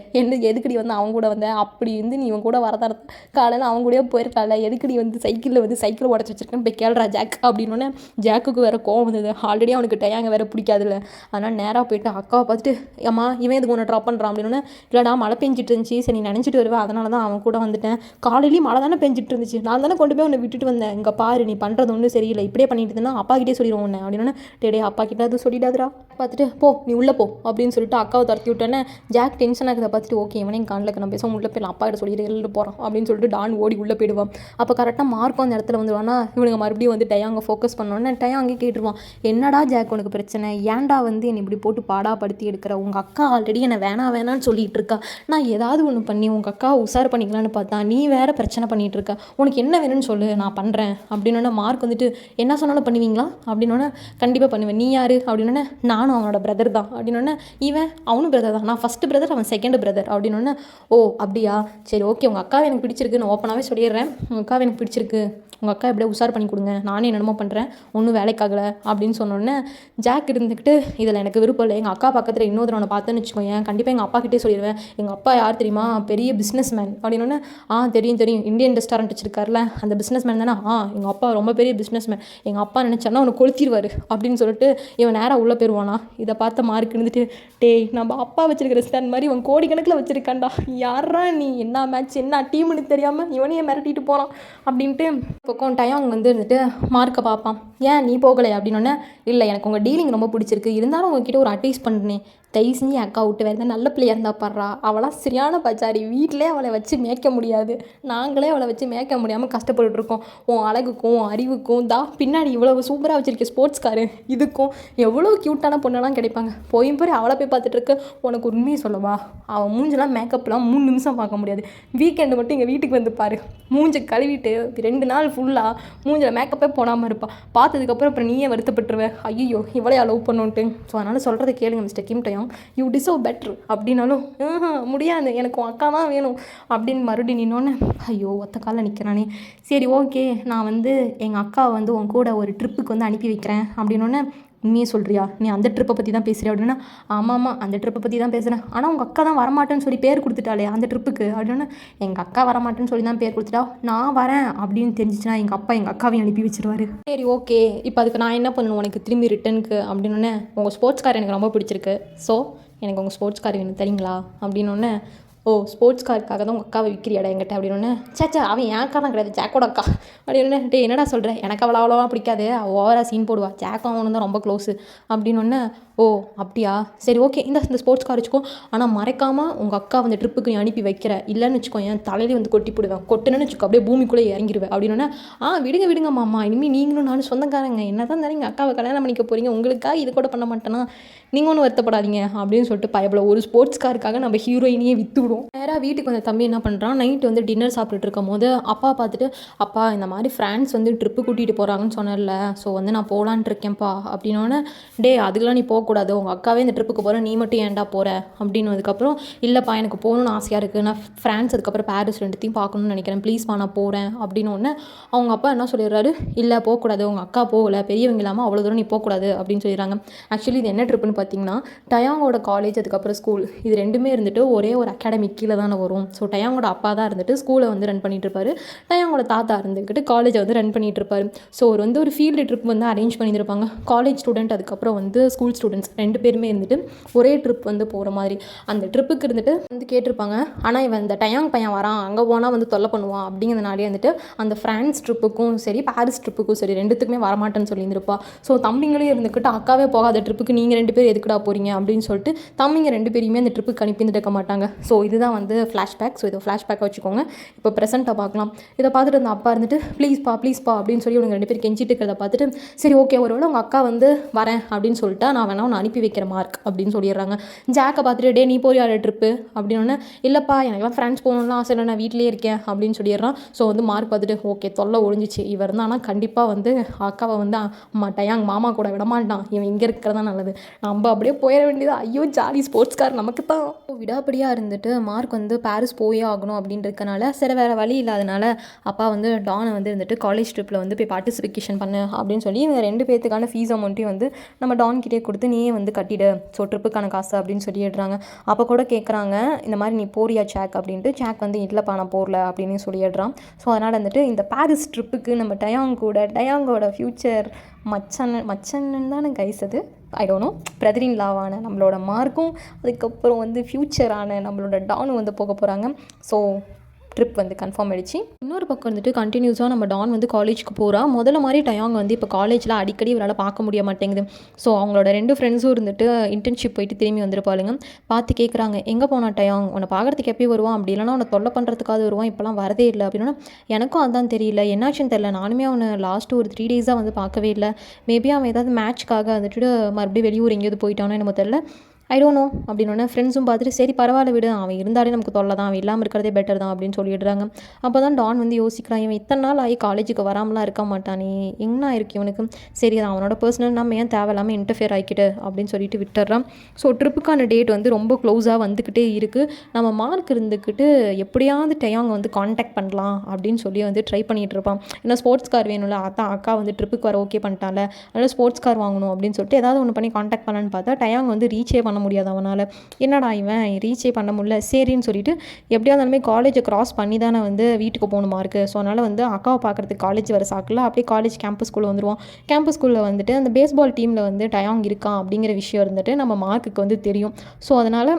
எதுக்கடி வந்து அவங்க கூட வந்த அப்படி வந்து நீ இவன் கூட வரதா காலையில் அவங்க கூடயே போயிருக்கால எதுக்கடி வந்து சைக்கிள் உடச்சி வச்சிருக்கேன்னு போய் கேள்றா ஜாக் அப்படின்னோடனே ஜாக்குக்கு வேறு கோவம் வந்தது. ஆல்ரெடி அவனுக்கு டயாங்க வேறு பிடிக்காதுல்ல. அதனால் நேராக போயிட்டு அக்காவை பார்த்துட்டு ஏம்மா இவன் எதுக்கு ஒன்று ட்ராப் பண்ணுறான் அப்படின்னோடனே இல்லைடா மழை பெஞ்சிட்டு இருந்துச்சு சரி நீ நினச்சிட்டு வருவேன் அதனால தான் அவன் கூட வந்துட்டேன். காலையில் மழை தானே பெஞ்சிட்டு இருந்துச்சு நான் தானே கொண்டு போய் உன்னை விட்டுட்டு வந்தேன். இங்கே பாரு நீ பண்ணுறது ஒன்றும் சரியில்லை இப்படியே பண்ணிட்டு இருந்தா அப்பா கிட்டே சொல்லிடுவோம் உன்னை அப்படின்னா டே அப்பா கிட்ட அது சொல்லிடாதரா பார்த்துட்டு போ நீ உள்ளே போ அப்படின்னு சொல்லிட்டு அக்காவை துரத்தி விட்டோன்னே ஜாக் டென்ஷன் ஆகுதை பார்த்துட்டு ஓகே இவனையும் காலில் நம்ம பேச உள்ளே போயிடலாம் அப்பா கிட்ட சொல்லிட்டு எழுந்து போகிறான் அப்படின்னு சொல்லிட்டு டான் ஓடி உள்ளே போயிடுவான். அப்போ கரெக்டாக மார்க்கும் அந்த இடத்துல வந்துடுவானா இவனுங்க மறுபடியும் வந்து டயாங்க ஃபோக்கஸ் பண்ணோன்னே டயாங்கே கேட்டுருவான் என்னடா ஜாக் உனக்கு பிரச்சனை ஏன்டா வந்து என்னை இப்படி போட்டு பாடாப்படுத்தி எடுக்கிற உங்கள் அக்கா ஆல்ரெடி என்னை வேணான்னு சொல்லிட்டு இருக்கா நான் ஏதாவது ஒன்று பண்ணி உங்கள் அக்கா உசார் பண்ணிக்கலான்னு பார்த்தா நீ வேறு பிரச்சனை பண்ணிட்டு இருக்க உனக்கு என்ன வேணும்னு சொல்லு நான் பண்ணுறேன் அப்படின்னோடனே மார்க் வந்துட்டு என்ன சொன்னாலும் பண்ணுவீங்களா அப்படின்னோடனே கண்டிப்பாக பண்ணுவேன் நீ யார் அப்படின்னோடனே நானும் அவனோட பிரதர் தான் அப்படின்னோடனே அவனும் பிரதர் தான் நான் ஃபஸ்ட்டு பிரதர் அவன் செகண்ட் பிரதர் அப்படின்னோடனே ஓ அப்படியா சரி ஓகே உங்கள் அக்காவை எனக்கு பிடிச்சிருக்கு நான் ஓப்பனாகவே சொல்லிடுறேன் உங்கள் அக்காவை எனக்கு பிடிச்சிருக்கு உங்கள் அக்கா எப்படியா உசார் பண்ணி கொடுங்க நானே என்னமோ பண்ணுறேன் ஒன்றும் வேலைக்காகலை அப்படின்னு சொன்னோடனே ஜாக் இருந்துக்கிட்டு இதில் எனக்கு விருப்பம் இல்லை எங்கள் அக்கா பக்கத்தில் இன்னொருத்தவனை பார்த்தேன்னு வச்சுக்கோங்க கண்டிப்பாக எங்கள் அப்பா கிட்டே சொல்லிடுவேன் எங்கள் அப்பா யார் தெரியுமா பெரிய பிஸ்னஸ் மேன் அப்படின்னோடனே தெரியும் இந்தியன் ரெஸ்டாரண்ட் வச்சிருக்காருல அந்த பிஸ்னஸ் மேன் தானே எங்கள் அப்பா ரொம்ப பெரிய பிஸ்னஸ் மேன் எங்கள் அப்பா நினச்சானா அவனை கொளுத்திடுவார் அப்படின்னு சொல்லிட்டு இவன் நேராக உள்ளே போயிடுவானா. இதை பார்த்த மார்க் இருந்துட்டு டேய் நம்ம அப்பா வச்சிருக்க ரெஸ்டாரண்ட் மாதிரி இவன் கோடிக்கணக்கில் வச்சிருக்காண்டா யாரா நீ என்ன மேட்ச் என்ன டீம்னு தெரியாமல் இவனையே மிரட்டிட்டு போகலாம் அப்படின்ட்டு பக்கம் டயாங் வந்து இருந்துட்டு மார்க்கை பார்ப்பான் ஏன் நீ போகலை அப்படின்னோடனே இல்லை எனக்கு உங்கள் டீலிங் ரொம்ப பிடிச்சிருக்கு இருந்தாலும் உங்ககிட்ட ஒரு அட்வைஸ் பண்ணுறேன் தயவு செஞ்சு அக்கா விட்டு வேறு நல்ல பிள்ளையாக இருந்தால் பாடுறா அவளாம் சரியான பச்சாரி வீட்டிலே அவளை வச்சு மேய்க்க முடியாது நாங்களே அவளை வச்சு மேய்க்க முடியாமல் கஷ்டப்பட்டுருக்கோம் உன் அழகுக்கும் அறிவுக்கும் பின்னாடி இவ்வளோ சூப்பராக வச்சுருக்க ஸ்போர்ட்ஸ் காரு இதுக்கும் எவ்வளோ க்யூட்டான பொண்ணெல்லாம் கிடைப்பாங்க போய் அவளை போய் பார்த்துட்டு இருக்க உனக்கு உண்மையை சொல்லவா அவன் மூஞ்செல்லாம் மேக்கப்லாம் 3 நிமிஷம் பார்க்க முடியாது வீக்கெண்டு மட்டும் எங்கள் வீட்டுக்கு வந்து பாரு மூஞ்சை கழுவிட்டு 2 நாள் ஃபுல்லாக மூஞ்சில் மேக்கப்பே போடாமல் இருப்பாள் பார்த்ததுக்கப்புறம் அப்புறம் நீயே வருத்தப்பட்டுருவேன் ஐயோ இவளையா லவ் பண்ணுன்ட்டு. ஸோ அதனால் சொல்கிறத கேளுங்க மிஸ்டர் கிம் டயாங் யூ டிசர்வ் பெட்ரு அப்படின்னாலும் முடியாது எனக்கு உன் அக்கா தான் வேணும் அப்படின்னு மறுபடியும் நின்னோன்னே ஐயோ ஒத்த காலில் நிற்கிறானே சரி ஓகே நான் வந்து எங்கள் அக்காவை வந்து உன் கூட ஒரு ட்ரிப்புக்கு வந்து அனுப்பி வைக்கிறேன் அப்படின்னோடனே நீயே சொல்கிறியா நீ அந்த ட்ரிப்பை பற்றி தான் பேசுகிறியா அப்படின்னா ஆமாம் அந்த ட்ரிப்பை பற்றி தான் பேசுகிறேன் ஆனால் உங்கள் அக்கா தான் வரமாட்டேன்னு சொல்லி பேர் கொடுத்துட்டாலே அந்த ட்ரிப்புக்கு அப்படின்னா எங்கள் அக்கா வரமாட்டேன்னு சொல்லி தான் பேர் கொடுத்துட்டா நான் வரேன் அப்படின்னு தெரிஞ்சிச்சுன்னா எங்கள் அப்பா எங்கள் அக்காவையும் அனுப்பி வச்சிருவாரு. சரி ஓகே இப்போ அதுக்கு நான் என்ன பண்ணணும் உனக்கு திரும்பி ரிட்டனுக்கு அப்படின்னோடனே உங்கள் ஸ்போர்ட்ஸ் கார் எனக்கு ரொம்ப பிடிச்சிருக்கு ஸோ எனக்கு உங்கள் ஸ்போர்ட்ஸ் கார் வேணும் தரீங்களா அப்படின்னோடனே ஸ்போர்ட்ஸ் காருக்காக தான் உங்கள் அக்காவை விற்கிறியாடா என்கிட்ட அப்படின்னோடனே சேச்சா அவன் என் அக்கா தான் கிடையாது ஜாக்கோட அக்கா அப்படின்னே என்னடா சொல்கிறேன் எனக்கு அவ்வளோவா பிடிக்காது ஓவராக சீன் போடுவா ஜாக்கும் அவனு தான் ரொம்ப க்ளோஸு அப்படின்னோடனே அப்படியா சரி ஓகே இந்த ஸ்போர்ட்ஸ் கார் வச்சுக்கோ ஆனால் மறைக்காமல் உங்கள் அக்கா வந்து ட்ரிப்புக்கு நீ அனுப்பி வைக்கிற இல்லைன்னு வச்சுக்கோ என் தலையிலே வந்து கொட்டி போடுவேன் கொட்டுனேன்னு வச்சுக்கோ அப்படியே பூமிக்குள்ளே இறங்கிடுவேன் அப்படின்னோடனே விடுங்க மாமா இனிமேல் நீங்களும் நானும் சொந்தக்காரங்க என்ன தான் தானே எங்கள் அக்காவை கல்யாணம் பண்ணிக்க போகிறீங்க உங்களுக்காக இது கூட பண்ண மாட்டேன்னா நீங்கள் ஒன்றும் வருத்தப்படாதீங்க அப்படின்னு சொல்லிட்டு பயப்பட ஒரு ஸ்போர்ட்ஸ் காருக்காக நம்ம ஹீரோயினியே விற்றுவிடும். நேராக வீட்டுக்கு வந்த தம்பி என்ன பண்ணுறான் நைட்டு வந்து டின்னர் சாப்பிட்டுட்டு இருக்கும் போது அப்பா பார்த்துட்டு அப்பா இந்த மாதிரி ஃப்ரான்ஸ் வந்து ட்ரிப்பு கூட்டிகிட்டு போகிறாங்கன்னு சொன்னல ஸோ வந்து நான் போகலான்ட்டு இருக்கேன்ப்பா அப்படின்னோடனே அதுக்கெலாம் நீ போகக்கூடாது உங்கள் அக்காவே இந்த ட்ரிப்புக்கு போகிறேன் நீ மட்டும் ஏன்டா போகிற அப்படின்னு அதுக்கப்புறம் இல்லைப்பா எனக்கு போகணுன்னு ஆசையாக இருக்குது நான் ஃப்ரான்ஸ் அதுக்கப்புறம் பாரிஸ் ரெண்டுத்தையும் பார்க்கணுன்னு நினைக்கிறேன் ப்ளீஸ்ப்பா நான் போகிறேன் அப்படின்னு அவங்க அப்பா என்ன சொல்லிடுறாரு இல்லை போகக்கூடாது உங்கள் அக்கா போகலை பெரியவங்க இல்லாமல் அவ்வளோ தூரம் நீ போகக்கூடாது அப்படின்னு சொல்லிடுறாங்க. ஆக்சுவலி இது என்ன ட்ரிப்புன்னு பார்த்தீங்கன்னா டயாங்கோட காலேஜ் அதுக்கப்புறம் ஸ்கூல் இது ரெண்டுமே இருந்துட்டு ஒரே ஒரு அகாடமிக் கீழே தானே வரும். ஸோ டயாங்கோட அப்பா தான் இருந்துட்டு ஸ்கூலை வந்து ரன் பண்ணிட்டு இருப்பாரு டயாங்கோட தாத்தா இருந்துக்கிட்டு காலேஜை வந்து ரன் பண்ணிட்டு இருப்பாரு. ஸோ வந்து ஒரு ஃபீல்டு ட்ரிப் வந்து அரேஞ்ச் பண்ணியிருப்பாங்க காலேஜ் ஸ்டூடெண்ட் அதுக்கப்புறம் வந்து ஸ்கூல் ஸ்டூடெண்ட்ஸ் 2 பேருமே இருந்துட்டு ஒரே ட்ரிப் வந்து போகிற மாதிரி அந்த ட்ரிப்புக்கு இருந்துட்டு வந்து கேட்டிருப்பாங்க. ஆனால் இவன் இந்த டயாங் பையன் வரான் அங்கே போனால் வந்து தொல்லை பண்ணுவான் அப்படிங்கிறதுனாலே வந்துட்டு அந்த ஃப்ரான்ஸ் ட்ரிப்புக்கும் சரி பாரிஸ் ட்ரிப்புக்கும் சரி ரெண்டுத்துக்குமே வரமாட்டேன்னு சொல்லியிருந்திருப்பா. ஸோ தம்பிங்களே இருந்துக்கிட்டு அக்காவே போகாத ட்ரிப்புக்கு நீங்கள் 2 பேர் எதுக்குடா போகிறீங்க அப்படின்னு சொல்லிட்டு தம்பிங்க 2 பேரையுமே அந்த ட்ரிப்புக்கு அனுப்பி இருக்க மாட்டாங்க. ஸோ இதுதான் வந்து ஃப்ளாஷ்பேக். ஸோ இதை ஃப்ளாஷ்பேக்காக வச்சுக்கோங்க. இப்போ ப்ரெசென்ட்டாக பார்க்கலாம். இதை பார்த்துட்டு அந்த அப்பா இருந்துட்டு ப்ளீஸ்ப்பா அப்படின்னு சொல்லி இவங்க 2 பேர் கெஞ்சிட்டு இருக்கிறத பார்த்துட்டு, சரி ஓகே ஒருவேளை உங்கள் அக்கா வந்து வரேன் அப்படின்னு சொல்லிட்டா நான் வேணா உன்னை அனுப்பி வைக்கிற மார்க் அப்படின்னு சொல்லிடுறாங்க. ஜாக்கை பார்த்துட்டு டே நீ போறியா ட்ரிப்பு அப்படின்னோடனே, இல்லைப்பா எனக்குலாம் ஃப்ரெண்ட்ஸ் போகணும்லாம் ஆசை இல்லை, நான் வீட்டிலே இருக்கேன் அப்படின்னு சொல்லிடுறான். ஸோ வந்து மார்க் பார்த்துட்டு ஓகே தொல்லை ஒழிஞ்சிச்சு, இவர் இருந்தால் ஆனால் கண்டிப்பாக வந்து அக்காவை வந்து டயாங் மாமா கூட விடமாட்டான், இவன் இங்கே இருக்கிறதா நல்லது, நம்ம அப்படியே போயிட வேண்டியது. ஐயோ ஜாலி ஸ்போர்ட்ஸ் கார் நமக்கு தான். விடாப்படியாக இருந்துட்டு மார்க் வந்து பாரிஸ் போயே ஆகணும் அப்படின்றதுனால சரி வேறு வழி இல்லாதனால அப்பா வந்து டானை வந்து இருந்துட்டு காலேஜ் ட்ரிப்பில் வந்து போய் பார்ட்டிசிபேஷன் பண்ணு அப்படின்னு சொல்லி இவங்க 2 பேர்த்துக்கான ஃபீஸ் அமௌண்ட்டையும் வந்து நம்ம டான்கிட்டே கொடுத்து நீயே வந்து கட்டிடு, ஸோ ட்ரிப்புக்கான காசு அப்படின்னு சொல்லிடுறாங்க. அப்போ கூட கேட்குறாங்க இந்த மாதிரி நீ போறியா சேக் அப்படின்ட்டு. சேக் வந்து இல்லைப்பா நான் போகல அப்படின்னு சொல்லிடுறான். ஸோ அதனால் வந்துட்டு இந்த பாரிஸ் ட்ரிப்புக்கு நம்ம டயாங்கோட ஃப்யூச்சர் மச்சன்னு தானே கைஸ் அது, I don't know, brother in லாவான நம்மளோட மார்க்கும் அதுக்கப்புறம் வந்து ஃப்யூச்சரான நம்மளோட டானும் வந்து போக போகிறாங்க. ஸோ ட்ரிப் வந்து கன்ஃபார்ம் ஆகிடுச்சு. இன்னொரு பக்கம் வந்துட்டு கண்டினியூஸாக நம்ம டான் வந்து காலேஜுக்கு போகிறா. முதல்ல மாதிரி டயாங் வந்து இப்போ காலேஜில் அடிக்கடி இவரால் பார்க்க முடிய மாட்டேங்குது. ஸோ அவங்களோட 2 ஃப்ரெண்ட்ஸும் இருந்துட்டு இன்டர்ன்ஷிப் போயிட்டு திரும்பி வந்துருப்பாளுங்க. பார்த்து கேட்குறாங்க எங்கே போனா டயாங், உன்னை பார்க்குறதுக்கு எப்பயும் வருவான், அப்படி இல்லைனா உன்னை தொல்லை பண்ணுறதுக்காவது வருவான், இப்போலாம் வரதே இல்லை அப்படின்னா. எனக்கும் அதான் தெரியல, என்னாச்சுன்னு தெரியல, நானுமே அவனை லாஸ்ட்டு ஒரு 3 டேஸாக வந்து பார்க்கவே இல்லை. மேபி அவன் ஏதாவது மேட்ச்க்காக வந்துட்டு மறுபடியும் வெளியூர் எங்கேயாவது போயிட்டானோ என்னமோ தெரியல, ஐ டோன்ட் நோ அப்படின்னோடனே ஃப்ரெண்ட்ஸும் பார்த்துட்டு சரி பரவாயில்ல விடு, அவன் இருந்தாலே நமக்கு தொல்லை தான், அவன் இல்லாமல் இருக்கிறதே பெட்டர் தான் அப்படின்னு சொல்லிடுறாங்க. அப்போ தான் டான் வந்து யோசிக்கிறான், இவன் இத்தனை நாள் ஆகி காலேஜுக்கு வராமலாம் இருக்க மாட்டானே, என்ன இருக்கு இவனுக்கு, சரி அது அவனோட பர்சனல் நம்ம ஏன் தேவையில்லாமல் இன்டர்ஃபியர் ஆகிக்கிட்டு அப்படின்னு சொல்லிட்டு விட்டுறான். ஸோ ட்ரிப்புக்கான டேட் வந்து ரொம்ப க்ளோஸாக வந்துக்கிட்டே இருக்குது. நம்ம மார்க் இருந்துக்கிட்டு எப்படியாவது டயாங் வந்து காண்டாக்ட் பண்ணலாம் அப்படின்னு சொல்லி வந்து ட்ரை பண்ணிகிட்டு இருப்பான். ஏன்னா ஸ்போர்ட்ஸ் கார் வேணும்ல, அதான் அக்கா வந்து ட்ரிப்புக்கு வர ஓகே பண்ணிட்டால, அதனால் ஸ்போர்ட்ஸ் கார் வாங்கணும் அப்படின்னு சொல்லிட்டு ஏதாவது ஒன்று பண்ணி காண்டாக்ட் பண்ணலான்னு பார்த்தா டயாங் வந்து ரீச்சே பண்ண முடியாது அவனால். என்னடா இவன் ரீச்சே பண்ண முடியல, சரின்னு சொல்லிட்டு எப்படியா இருந்தாலுமே காலேஜை கிராஸ் பண்ணி தானே வந்து வீட்டுக்கு போகணுமா இருக்குது. ஸோ அதனால் வந்து அக்காவை பார்க்குறதுக்கு காலேஜ் வர சாக்கில் அப்படியே காலேஜ் கேம்பஸ்குள்ளே வந்துடுவான். கேம்பஸ்குள்ளே வந்துட்டு அந்த பேஸ்பால் டீமில் வந்து டயாங் இருக்கான் அப்படிங்கிற விஷயம் இருந்துட்டு நம்ம மார்க்குக்கு வந்து தெரியும். ஸோ அதனால்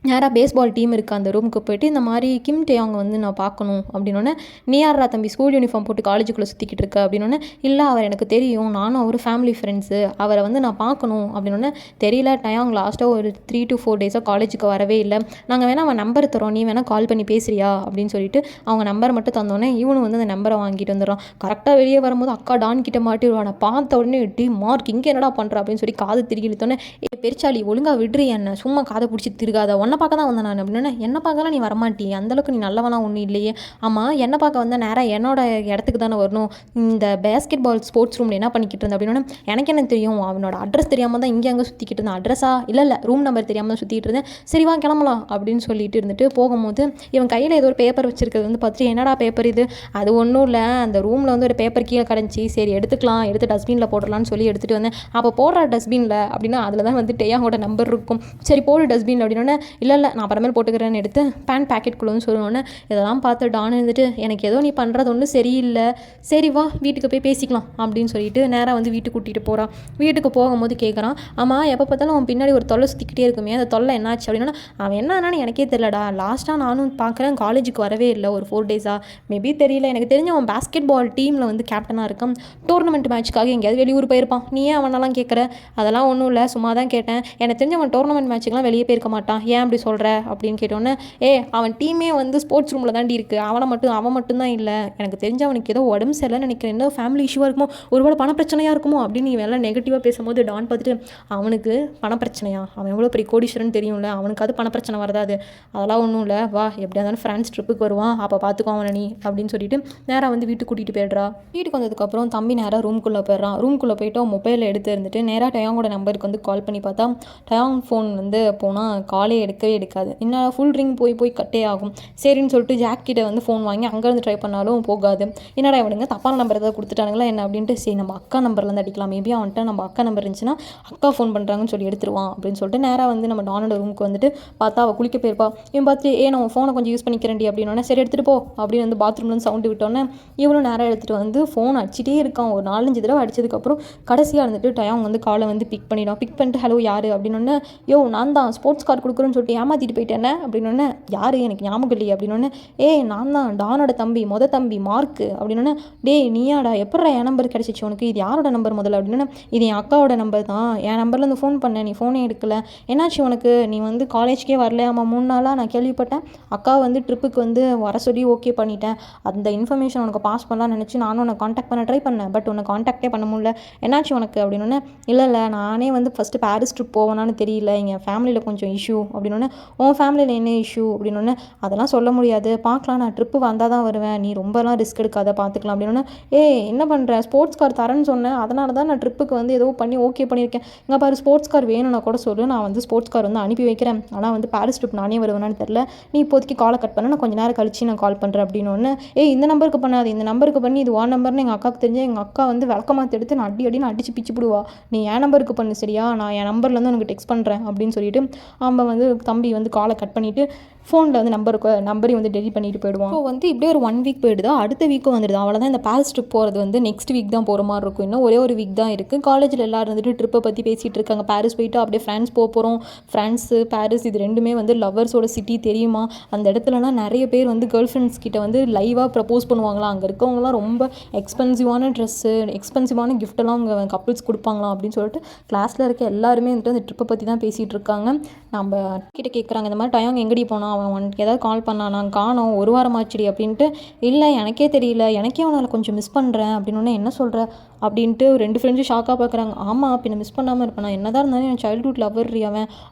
நேராக பேஸ்பால் டீம் இருக்குது அந்த ரூமுக்கு போய்ட்டு இந்த மாதிரி கிம் டயாங் வந்து நான் பார்க்கணும் அப்படின்னோடனே, நீ யாரா தம்பி ஸ்கூல் யூனிஃபார்ம் போட்டு காலேஜுக்குள்ளே சுற்றிக்கிட்டு இருக்க அப்படின்னோடனே, இல்லை அவர் எனக்கு தெரியும், நானும் அவர் ஃபேமிலி ஃப்ரெண்ட்ஸு, அவரை வந்து நான் பார்க்கணும் அப்படின்னோடனே, தெரியல டயாங் லாஸ்ட்டாக ஒரு 3 to 4 டேஸாக காலேஜுக்கு வரவே இல்லை, நாங்கள் வேணால் அவன் நம்பர் தரோம், நீ வேணால் கால் பண்ணி பேசுறியா அப்படின்னு சொல்லிட்டு அவங்க நம்பரை மட்டும் தந்தோடனே இவனும் வந்து அந்த நம்பரை வாங்கிட்டு வந்துடுறான். கரெக்டாக வெளியே வரும்போது அக்கா டான் கிட்ட மாட்டிடுவான். பார்த்த உடனே டி மார்க் இங்கே என்னடா பண்ணுற அப்படின்னு சொல்லி காது திருக்கி இழுத்தோன்னே, பெருச்சாளி ஒழுங்காக விடுறி என்ன, சும்மா காதை பிடிச்சி திருகாத, ஒன்றை பார்க்க தான் வந்தேன் நான் அப்படின்னா, என்ன பார்க்கலாம் நீ வரமாட்டி, அந்தளவுக்கு நீ நல்லவனா ஒன்றும் இல்லையே, ஆமாம் என்ன பார்க்க வந்தால் நேராக என்னோட இடத்துக்கு தானே வரணும், இந்த பேஸ்கெட் பால் ஸ்போர்ட்ஸ் ரூமில் என்ன பண்ணிக்கிட்டு இருந்தேன் அப்படின்னா, எனக்கு என்ன தெரியும், அவனோட அட்ரஸ் தெரியாமல் தான் இங்கே அங்கே சுற்றிக்கிட்டு இருந்தேன், அட்ரஸா இல்லை ரூம் நம்பர் தெரியாமல் தான் சுற்றிட்டு இருந்தேன், சரி வா கிளம்பலாம் அப்படின்னு சொல்லிட்டு இருந்துட்டு போகும்போது இவன் கையில் ஏதோ ஒரு பேப்பர் வச்சிருக்கிறது வந்து பார்த்துட்டு, என்னடா பேப்பர் இது, அது ஒன்றும் இல்லை அந்த ரூமில் வந்து ஒரு பேப்பர் கீழே கிடஞ்சி, சரி எடுத்துக்கலாம், எடுத்து டஸ்ட்பினில் போடலான்னு சொல்லி எடுத்துகிட்டு வந்தேன், அப்போ போடுற டஸ்ட்பினில் அப்படின்னா அதில் தான் வந்து டயாங்கோட நம்பர் இருக்கும், சரி போடு டஸ்ட்பின் அப்படின்னோடனே, இல்லை நான் அப்புறமேல் போட்டுக்கிறேன்னு எடுத்து பேண்ட் பேக்கெட்குள்ளேன்னு சொல்லணுன்னே, இதெல்லாம் பார்த்து டான் இருந்துட்டு எனக்கு ஏதோ நீ பண்ணுறது ஒன்றும் சரியில்லை, சரி வா வீட்டுக்கு போய் பேசிக்கலாம் அப்படின்னு சொல்லிட்டு நேராக வந்து வீட்டுக்கு கூட்டிகிட்டு போகிறான். வீட்டுக்கு போகும்போது கேட்குறான், ஆமாம் எப்போ பார்த்தாலும் அவன் பின்னாடி ஒரு தொல்லை சுற்றிக்கிட்டே இருக்குமே, அந்த தொல்லை என்னாச்சு அப்படின்னா, அவன் என்னன்னு எனக்கே தெரியலடா, லாஸ்ட்டாக நானும் பார்க்குறேன் காலேஜுக்கு வரவே இல்லை ஒரு 4 டேஸாக, மேபி தெரியல, எனக்கு தெரிஞ்ச அவன் பேஸ்கெட் பால் டீமில் வந்து கேப்டனாக இருக்கான், டோர்னமெண்ட் மேட்ச்சுக்காக எங்கேயாவது வெளியூர் போயிருப்பான், நீ ஏன் அவனெல்லாம் கேட்குற, அதெல்லாம் ஒன்றும் இல்லை சும்மா தான் கேட்டேன், எனக்கு தெரிஞ்ச அவன் டோர்னமெண்ட் மேட்ச்சுக்கெலாம் வெளியே போயிருக்க மாட்டான், ஏன் அப்படி சொல்கிற அப்படின்னு கேட்டோன்னே, அவன் டீமே வந்து ஸ்போர்ட்ஸ் ரூமில் தாண்டி இருக்குது, அவன் மட்டும்தான் இல்லை, எனக்கு தெரிஞ்ச அவனுக்கு ஏதோ உடம்பு சரியில்லைன்னு நினைக்கிறேன், என்ன ஃபேமிலி இஷ்யூவாக இருக்குமோ, ஒருவேளை பண பிரச்சனையாக இருக்குமோ அப்படின்னு நீ எல்லாம் நெகட்டிவாக பேசும்போது டான் பார்த்துட்டு, அவனுக்கு பண பிரச்சனையா, அவன் எவ்வளோ பெரிய கோடீஸ்வரன் தெரியும்ல, அவனுக்கு அது பண பிரச்சனை வரதாது, அதெல்லாம் ஒன்றும் இல்லை, வா எப்படியா இருந்தாலும் ஃப்ரான்ஸ் ட்ரிப்புக்கு வருவான், அப்போ பார்த்துக்கோ அவனை நீ அப்படின்னு சொல்லிட்டு நேராக வந்து வீட்டுக்கு கூட்டிகிட்டு போய்ட்றா. வீட்டுக்கு வந்ததுக்கப்புறம் தம்பி நேராக ரூம்குள்ளே போயிடுறான். ரூம்குள்ளே போய்ட்டு அவன் மொபைலில் எடுத்து இருந்துட்டு நேராக டயாங்கோட நம்பருக்கு வந்து கால் பண்ணி பார்த்தா டயாங் ஃபோன் வந்து போனால் காலே எடுக்கவே எடுக்காது, இன்னும் ஃபுல் ரிங் போய் கட்டே ஆகும். சரின்னு சொல்லிட்டு ஜாக் கிட்ட வந்து ஃபோன் வாங்கி அங்கேருந்து ட்ரை பண்ணாலும் போகாது. என்னடா இவனுங்க தப்பான நம்பர் ஏதாவது கொடுத்துட்டானுங்களா என்ன அப்படின்ட்டு, சரி நம்ம அக்கா நம்பர்லேருந்து அடிக்கலாம், மேபி அவன்கிட்ட நம்ம அக்கா நம்பர் இருந்துச்சுன்னா அக்கா ஃபோன் பண்ணுறாங்கன்னு சொல்லி எடுத்துருவான் அப்படின்னு சொல்லிட்டு நேராக வந்து நம்ம டானோட ரூமுக்கு வந்துட்டு பார்த்தா அவள் குளிக்க போயிருப்பா. இவன் பார்த்து நான் ஃபோனை கொஞ்சம் யூஸ் பண்ணிக்கிறேன்டி அப்படின்னோடனே, சரி எடுத்துகிட்டு போ அப்படின்னு வந்து பாத்ரூம்லேருந்து சவுண்டு விட்டோன்னே இவனும் நேராக எடுத்துகிட்டு வந்து ஃபோன் அடிச்சிட்டே இருக்கான். ஒரு 4-5 தடவை அடிச்சதுக்கப்புறம் கடைசியாக இருந்துட்டு டயாங் வந்து காலை வந்து பிக் பண்ணிவிடும். பிக் பண்ணிட்டு ஹலோ யார் அப்படின்னோடனே, யோ நான் தான் ஸ்போர்ட்ஸ் கார் கொடுக்குறேன்னு சொல்லிட்டு சொல்லிட்டு ஏமாற்றிட்டு போயிட்டேன் அப்படின்னோடனே யார் எனக்கு ஞாபகம் இல்லையே அப்படின்னோடனே நான் தான் டானோட தம்பி தம்பி மார்க்கு அப்படின்னோடனே நீயாடா எப்படா என் நம்பர் கிடச்சிச்சு உனக்கு, இது யாரோட நம்பர் முதல்ல அப்படின்னா இது என் அக்காவோட நம்பர் தான், என் நம்பர்லேருந்து ஃபோன் பண்ணேன், நீ ஃபோனே எடுக்கல, என்னாச்சு உனக்கு, நீ வந்து காலேஜ்க்கே வரல, ஆமாம் 3 நாளாக நான் கேள்விப்பட்டேன், அக்கா வந்து ட்ரிப்புக்கு வந்து வர சொல்லி ஓகே பண்ணிட்டேன், அந்த இன்ஃபர்மேஷன் உனக்கு பாஸ் பண்ணலாம்னு நினச்சி நானும் உன்னை காண்டாக்ட் பண்ண ட்ரை பண்ணேன், பட் உன்னை காண்டாக்டே பண்ண முடியல, என்னாச்சு உனக்கு அப்படின்னோடனே இல்லை நானே வந்து ஃபஸ்ட்டு பாரிஸ் ட்ரிப் போவேனான்னு தெரியல, எங்கள் ஃபேமிலியில் கொஞ்சம் இஷ்யூ அப்படின்னோடனே உன் ஃபேமிலியில் என்ன இஷ்யூ அப்படின்னோடனே அதெல்லாம் சொல்ல முடியாது, பார்க்கலாம் நான் ட்ரிப்பு வந்தால் தான் வருவேன், நீ ரொம்பலாம் ரிஸ்க் எடுக்காத பார்த்துக்கலாம் அப்படின்னோடனே என்ன பண்ணுற ஸ்போர்ட்ஸ் கார் தரேன்னு சொன்னேன், அதனால தான் நான் ட்ரிப்புக்கு வந்து ஏதோ பண்ணி ஓகே பண்ணியிருக்கேன், இங்கே பாரு ஸ்போர்ட்ஸ் கார் வேணும்னா கூட சொல்லு, நான் வந்து ஸ்போர்ட்ஸ் கார் வந்து அனுப்பி வைக்கிறேன், ஆனால் வந்து பாரிஸ் ட்ரிப் நானே வருவேனான்னு தெரில, நீ இப்போதைக்கு காலை கட் பண்ண, நான் கொஞ்சம் நேரம் கழிச்சு நான் கால் பண்ணுறேன் அப்படின்னு இந்த நம்பருக்கு பண்ணாது, இந்த நம்பருக்கு பண்ணி இது ஓன் நம்பர்னு எங்கள் அக்காவுக்கு தெரிஞ்சு எங்கள் அக்கா வந்து விளக்கமாற்றி எடுத்து நான் அடின்னு அடிச்சு பிச்சு பிடுவா, நீ என் நம்பருக்கு பண்ணு சரியா, நான் என் நம்பர்லேருந்து உனக்கு டெக்ஸ்ட் பண்ணுறேன் அப்படின்னு சொல்லிட்டு அவன் வந்து தம்பி வந்து காலை கட் பண்ணிவிட்டு ஃபோனில் வந்து நம்பரையும் வந்து டெலிட் பண்ணிட்டு போயிடுவான். ஸோ வந்து இப்படியே ஒரு 1 வீக் போயிடுது, அடுத்த வீக்கும் வந்துடுது, அவ்வளோதான். இந்த பாரிஸ் ட்ரிப் போகிறது வந்து நெக்ஸ்ட் வீக் தான் போகிற மாதிரி இருக்கும், இன்னும் ஒரே ஒரு வீக் தான் இருக்குது. காலேஜில் எல்லோரும் வந்துட்டு ட்ரிப்பை பற்றி பேசிகிட்டு இருக்காங்க, பாரிஸ் போயிட்டு அப்படியே ஃப்ரான்ஸ் போகிறோம், ஃப்ரான்ஸு பாரிஸ் இது ரெண்டுமே வந்து லவ்வர்ஸோட சிட்டி தெரியுமா, அந்த இடத்துலலாம் நிறைய பேர் வந்து கேர்ள் ஃப்ரெண்ட்ஸ் கிட்ட வந்து லைவாக ப்ரப்போஸ் பண்ணுவாங்களாம், அங்கே இருக்கவங்களாம் ரொம்ப எக்ஸ்பென்சிவான ட்ரெஸ்ஸு எக்ஸ்பென்சிவான கிஃப்ட்டெல்லாம் அவங்க கப்புள்ஸ் கொடுப்பாங்களாம் அப்படின்னு சொல்லிட்டு கிளாஸில் இருக்க எல்லாருமே வந்துட்டு அந்த ட்ரிப்பை பற்றி தான் பேசிகிட்டு இருக்காங்க. நம்ம கிட்ட கேட்குறாங்க இந்த மாதிரி டயம் எங்கடி போனோம், அவன் உனக்கு ஏதாவது கால் பண்ணான், நான் காணோம் 1 வாரம் ஆச்சுடி அப்படின்ட்டு, இல்லை எனக்கே தெரியல, எனக்கே அவனை கொஞ்சம் மிஸ் பண்ணுறேன் அப்படின்னு என்ன சொல்கிற அப்படின்ட்டு 2 ஃப்ரெண்ட்ஸும் ஷாக்காக பார்க்குறாங்க. ஆமாம் பின்ன மிஸ் பண்ணாமல் இருப்பேன், நான் என்ன தான் இருந்தாலும் என் சைல்ட்ஹுட் லவ்வர்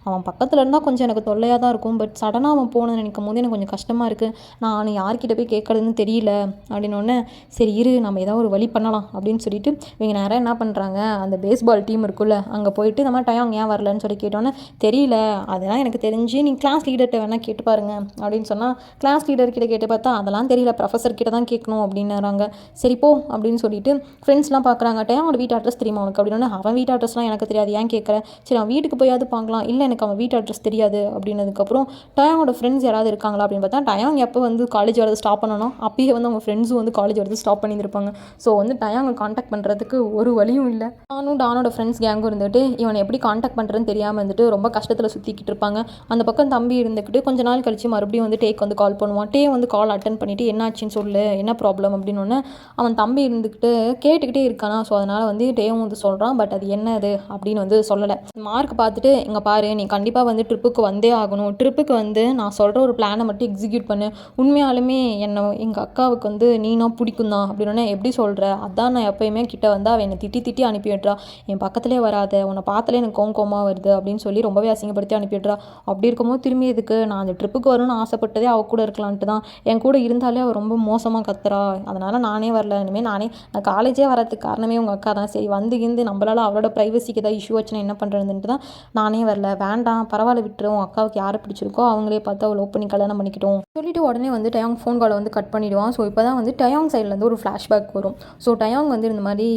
அவன் பக்கத்தில் இருந்தால் கொஞ்சம் எனக்கு தொல்லையாக தான் இருக்கும், பட் சடனாக அவன் போனது நினைக்கும் போது எனக்கு கொஞ்சம் கஷ்டமாக இருக்குது, நான் யார்கிட்ட போய் கேட்குறதுன்னு தெரியல அப்படின்னோடனே சரி இரு நம்ம ஏதாவது ஒரு வழி பண்ணலாம் அப்படின்னு சொல்லிட்டு இவங்க நேரம் என்ன பண்ணுறாங்க, அந்த பேஸ்பால் டீம் இருக்குல்ல அங்கே போயிட்டு இந்த மாதிரி டயம் ஏன் வரலன்னு சொல்லி கேட்டோன்னே தெரியல, அதெல்லாம் எனக்கு தெரிஞ்சு நீ கிளாஸ் லீடர்கிட்ட வேணால் கேட்டு பாருங்க அப்படின்னு சொன்னால் கிளாஸ் லீடர்கிட்ட கேட்டு பார்த்தா அதெல்லாம் தெரியல, ப்ரொஃபஸர் கிட்ட தான் கேட்கணும் அப்படின்னாங்க. சரி போ அப்படின்னு சொல்லிட்டு ஃப்ரெண்ட்ஸ்லாம் பார்க்குறாங்க, அவனோட வீட்டு அட்ரஸ் தெரியுமா உனக்கு அப்படின்னு, அவன் வீட்டு அட்ரஸ்லாம் எனக்கு தெரியாது ஏன் கேட்குறேன், சரி அவன் வீட்டுக்கு போயாவது பார்க்கலாம், இல்லை எனக்கு அவன் வீட்டு அட்ரஸ் தெரியாது அப்படின்னதுக்கப்புறம் டயாங்கோட ஃப்ரெண்ட்ஸ் யாராவது இருக்காங்களா அப்படின்னு பார்த்தா டயாங் எப்போ வந்து காலேஜ் வரது ஸ்டாப் பண்ணணும் அப்பயே வந்து அவங்க ஃப்ரெண்ட்ஸும் வந்து காலேஜ் வரது ஸ்டாப் பண்ணியிருப்பாங்க. ஸோ வந்து டயாங்கை காண்டாக்ட் பண்ணுறதுக்கு ஒரு வழியும் இல்லை. நானும் டானோட ஃப்ரெண்ட்ஸ் கேங்கும் இருந்துட்டு இவனை எப்படி காண்டாக்ட் பண்ணுறதுன்னு தெரியாமல் இருந்துட்டு ரொம்ப கஷ்டத்தில் சுற்றிக்கிட்டு இருப்பாங்க. அந்த பக்கம் தம்பி இருந்துக்கிட்டு கொஞ்ச நாள் கழிச்சு மறுபடியும் வந்து டேக் வந்து கால் பண்ணுவான். வந்து கால் அட்டன் பண்ணிவிட்டு என்னாச்சின்னு சொல்லு, என்ன ப்ராப்ளம் அப்படின்னு அவன் தம்பி இருந்துக்கிட்டு கேட்டுக்கிட்டே இருக்கானா. ஸோ அதனால் வந்து டேவும் வந்து சொல்கிறான், பட் அது என்னது அப்படின்னு வந்து சொல்லலை. மார்க் பார்த்துட்டு இங்கே பாரு நீ கண்டிப்பாக வந்து ட்ரிப்புக்கு வந்தே ஆகணும், ட்ரிப்புக்கு வந்து நான் சொல்கிற ஒரு பிளானை மட்டும் எக்ஸிக்யூட் பண்ணு, உண்மையாலுமே என்னை எங்கள் அக்காவுக்கு வந்து நீனா பிடிக்கும் தான் அப்படின்னா எப்படி சொல்கிற, அதான் நான் எப்போயுமே கிட்ட வந்து அவன் என்னை திட்டி அனுப்பி விட்றா, என் பக்கத்துலேயே வராத, உன்னை பார்த்தாலே எனக்கு கோவமாக வருது அப்படின்னு சொல்லி ரொம்பவே அசிங்கப்படுத்தி அனுப்பிடுறா. அப்படி இருக்கும்போது திரும்பி எதுக்கு, நான் அந்த ட்ரிப்புக்கு வரணும்னு ஆசைப்பட்டதே அவ கூட இருக்கலான்ட்டு தான், என் கூட இருந்தாலே அவள் ரொம்ப மோசமாக கத்துறா, அதனால் நானே வரல, இனிமேல் நான் காலேஜே வரதுக்கு காரணமே உங்கள் அக்கா தான், சரி வந்து நம்மளால் அவளோட ப்ரைவசிக்கு ஏதாவது இஷ்யூ வச்சுன்னா என்ன பண்ணுறதுன்ட்டு தான் நானே வரல, வேண்டாம் பரவாயில்ல விட்டுரும், அக்காவுக்கு யாரை பிடிச்சிருக்கோ அவங்களே பார்த்து அவள் லவ் பண்ணி கல்யாணம் பண்ணிக்கிட்டோம் சொல்லிட்டு உடனே வந்து டயாங் ஃபோன் காலை வந்து கட் பண்ணிவிடுவான். ஸோ இப்போ தான் வந்து டயாங் சைட்லேருந்து ஒரு ஃப்ளாஷ்பேக் வரும். ஸோ டயாங் வந்து இந்த மாதிரி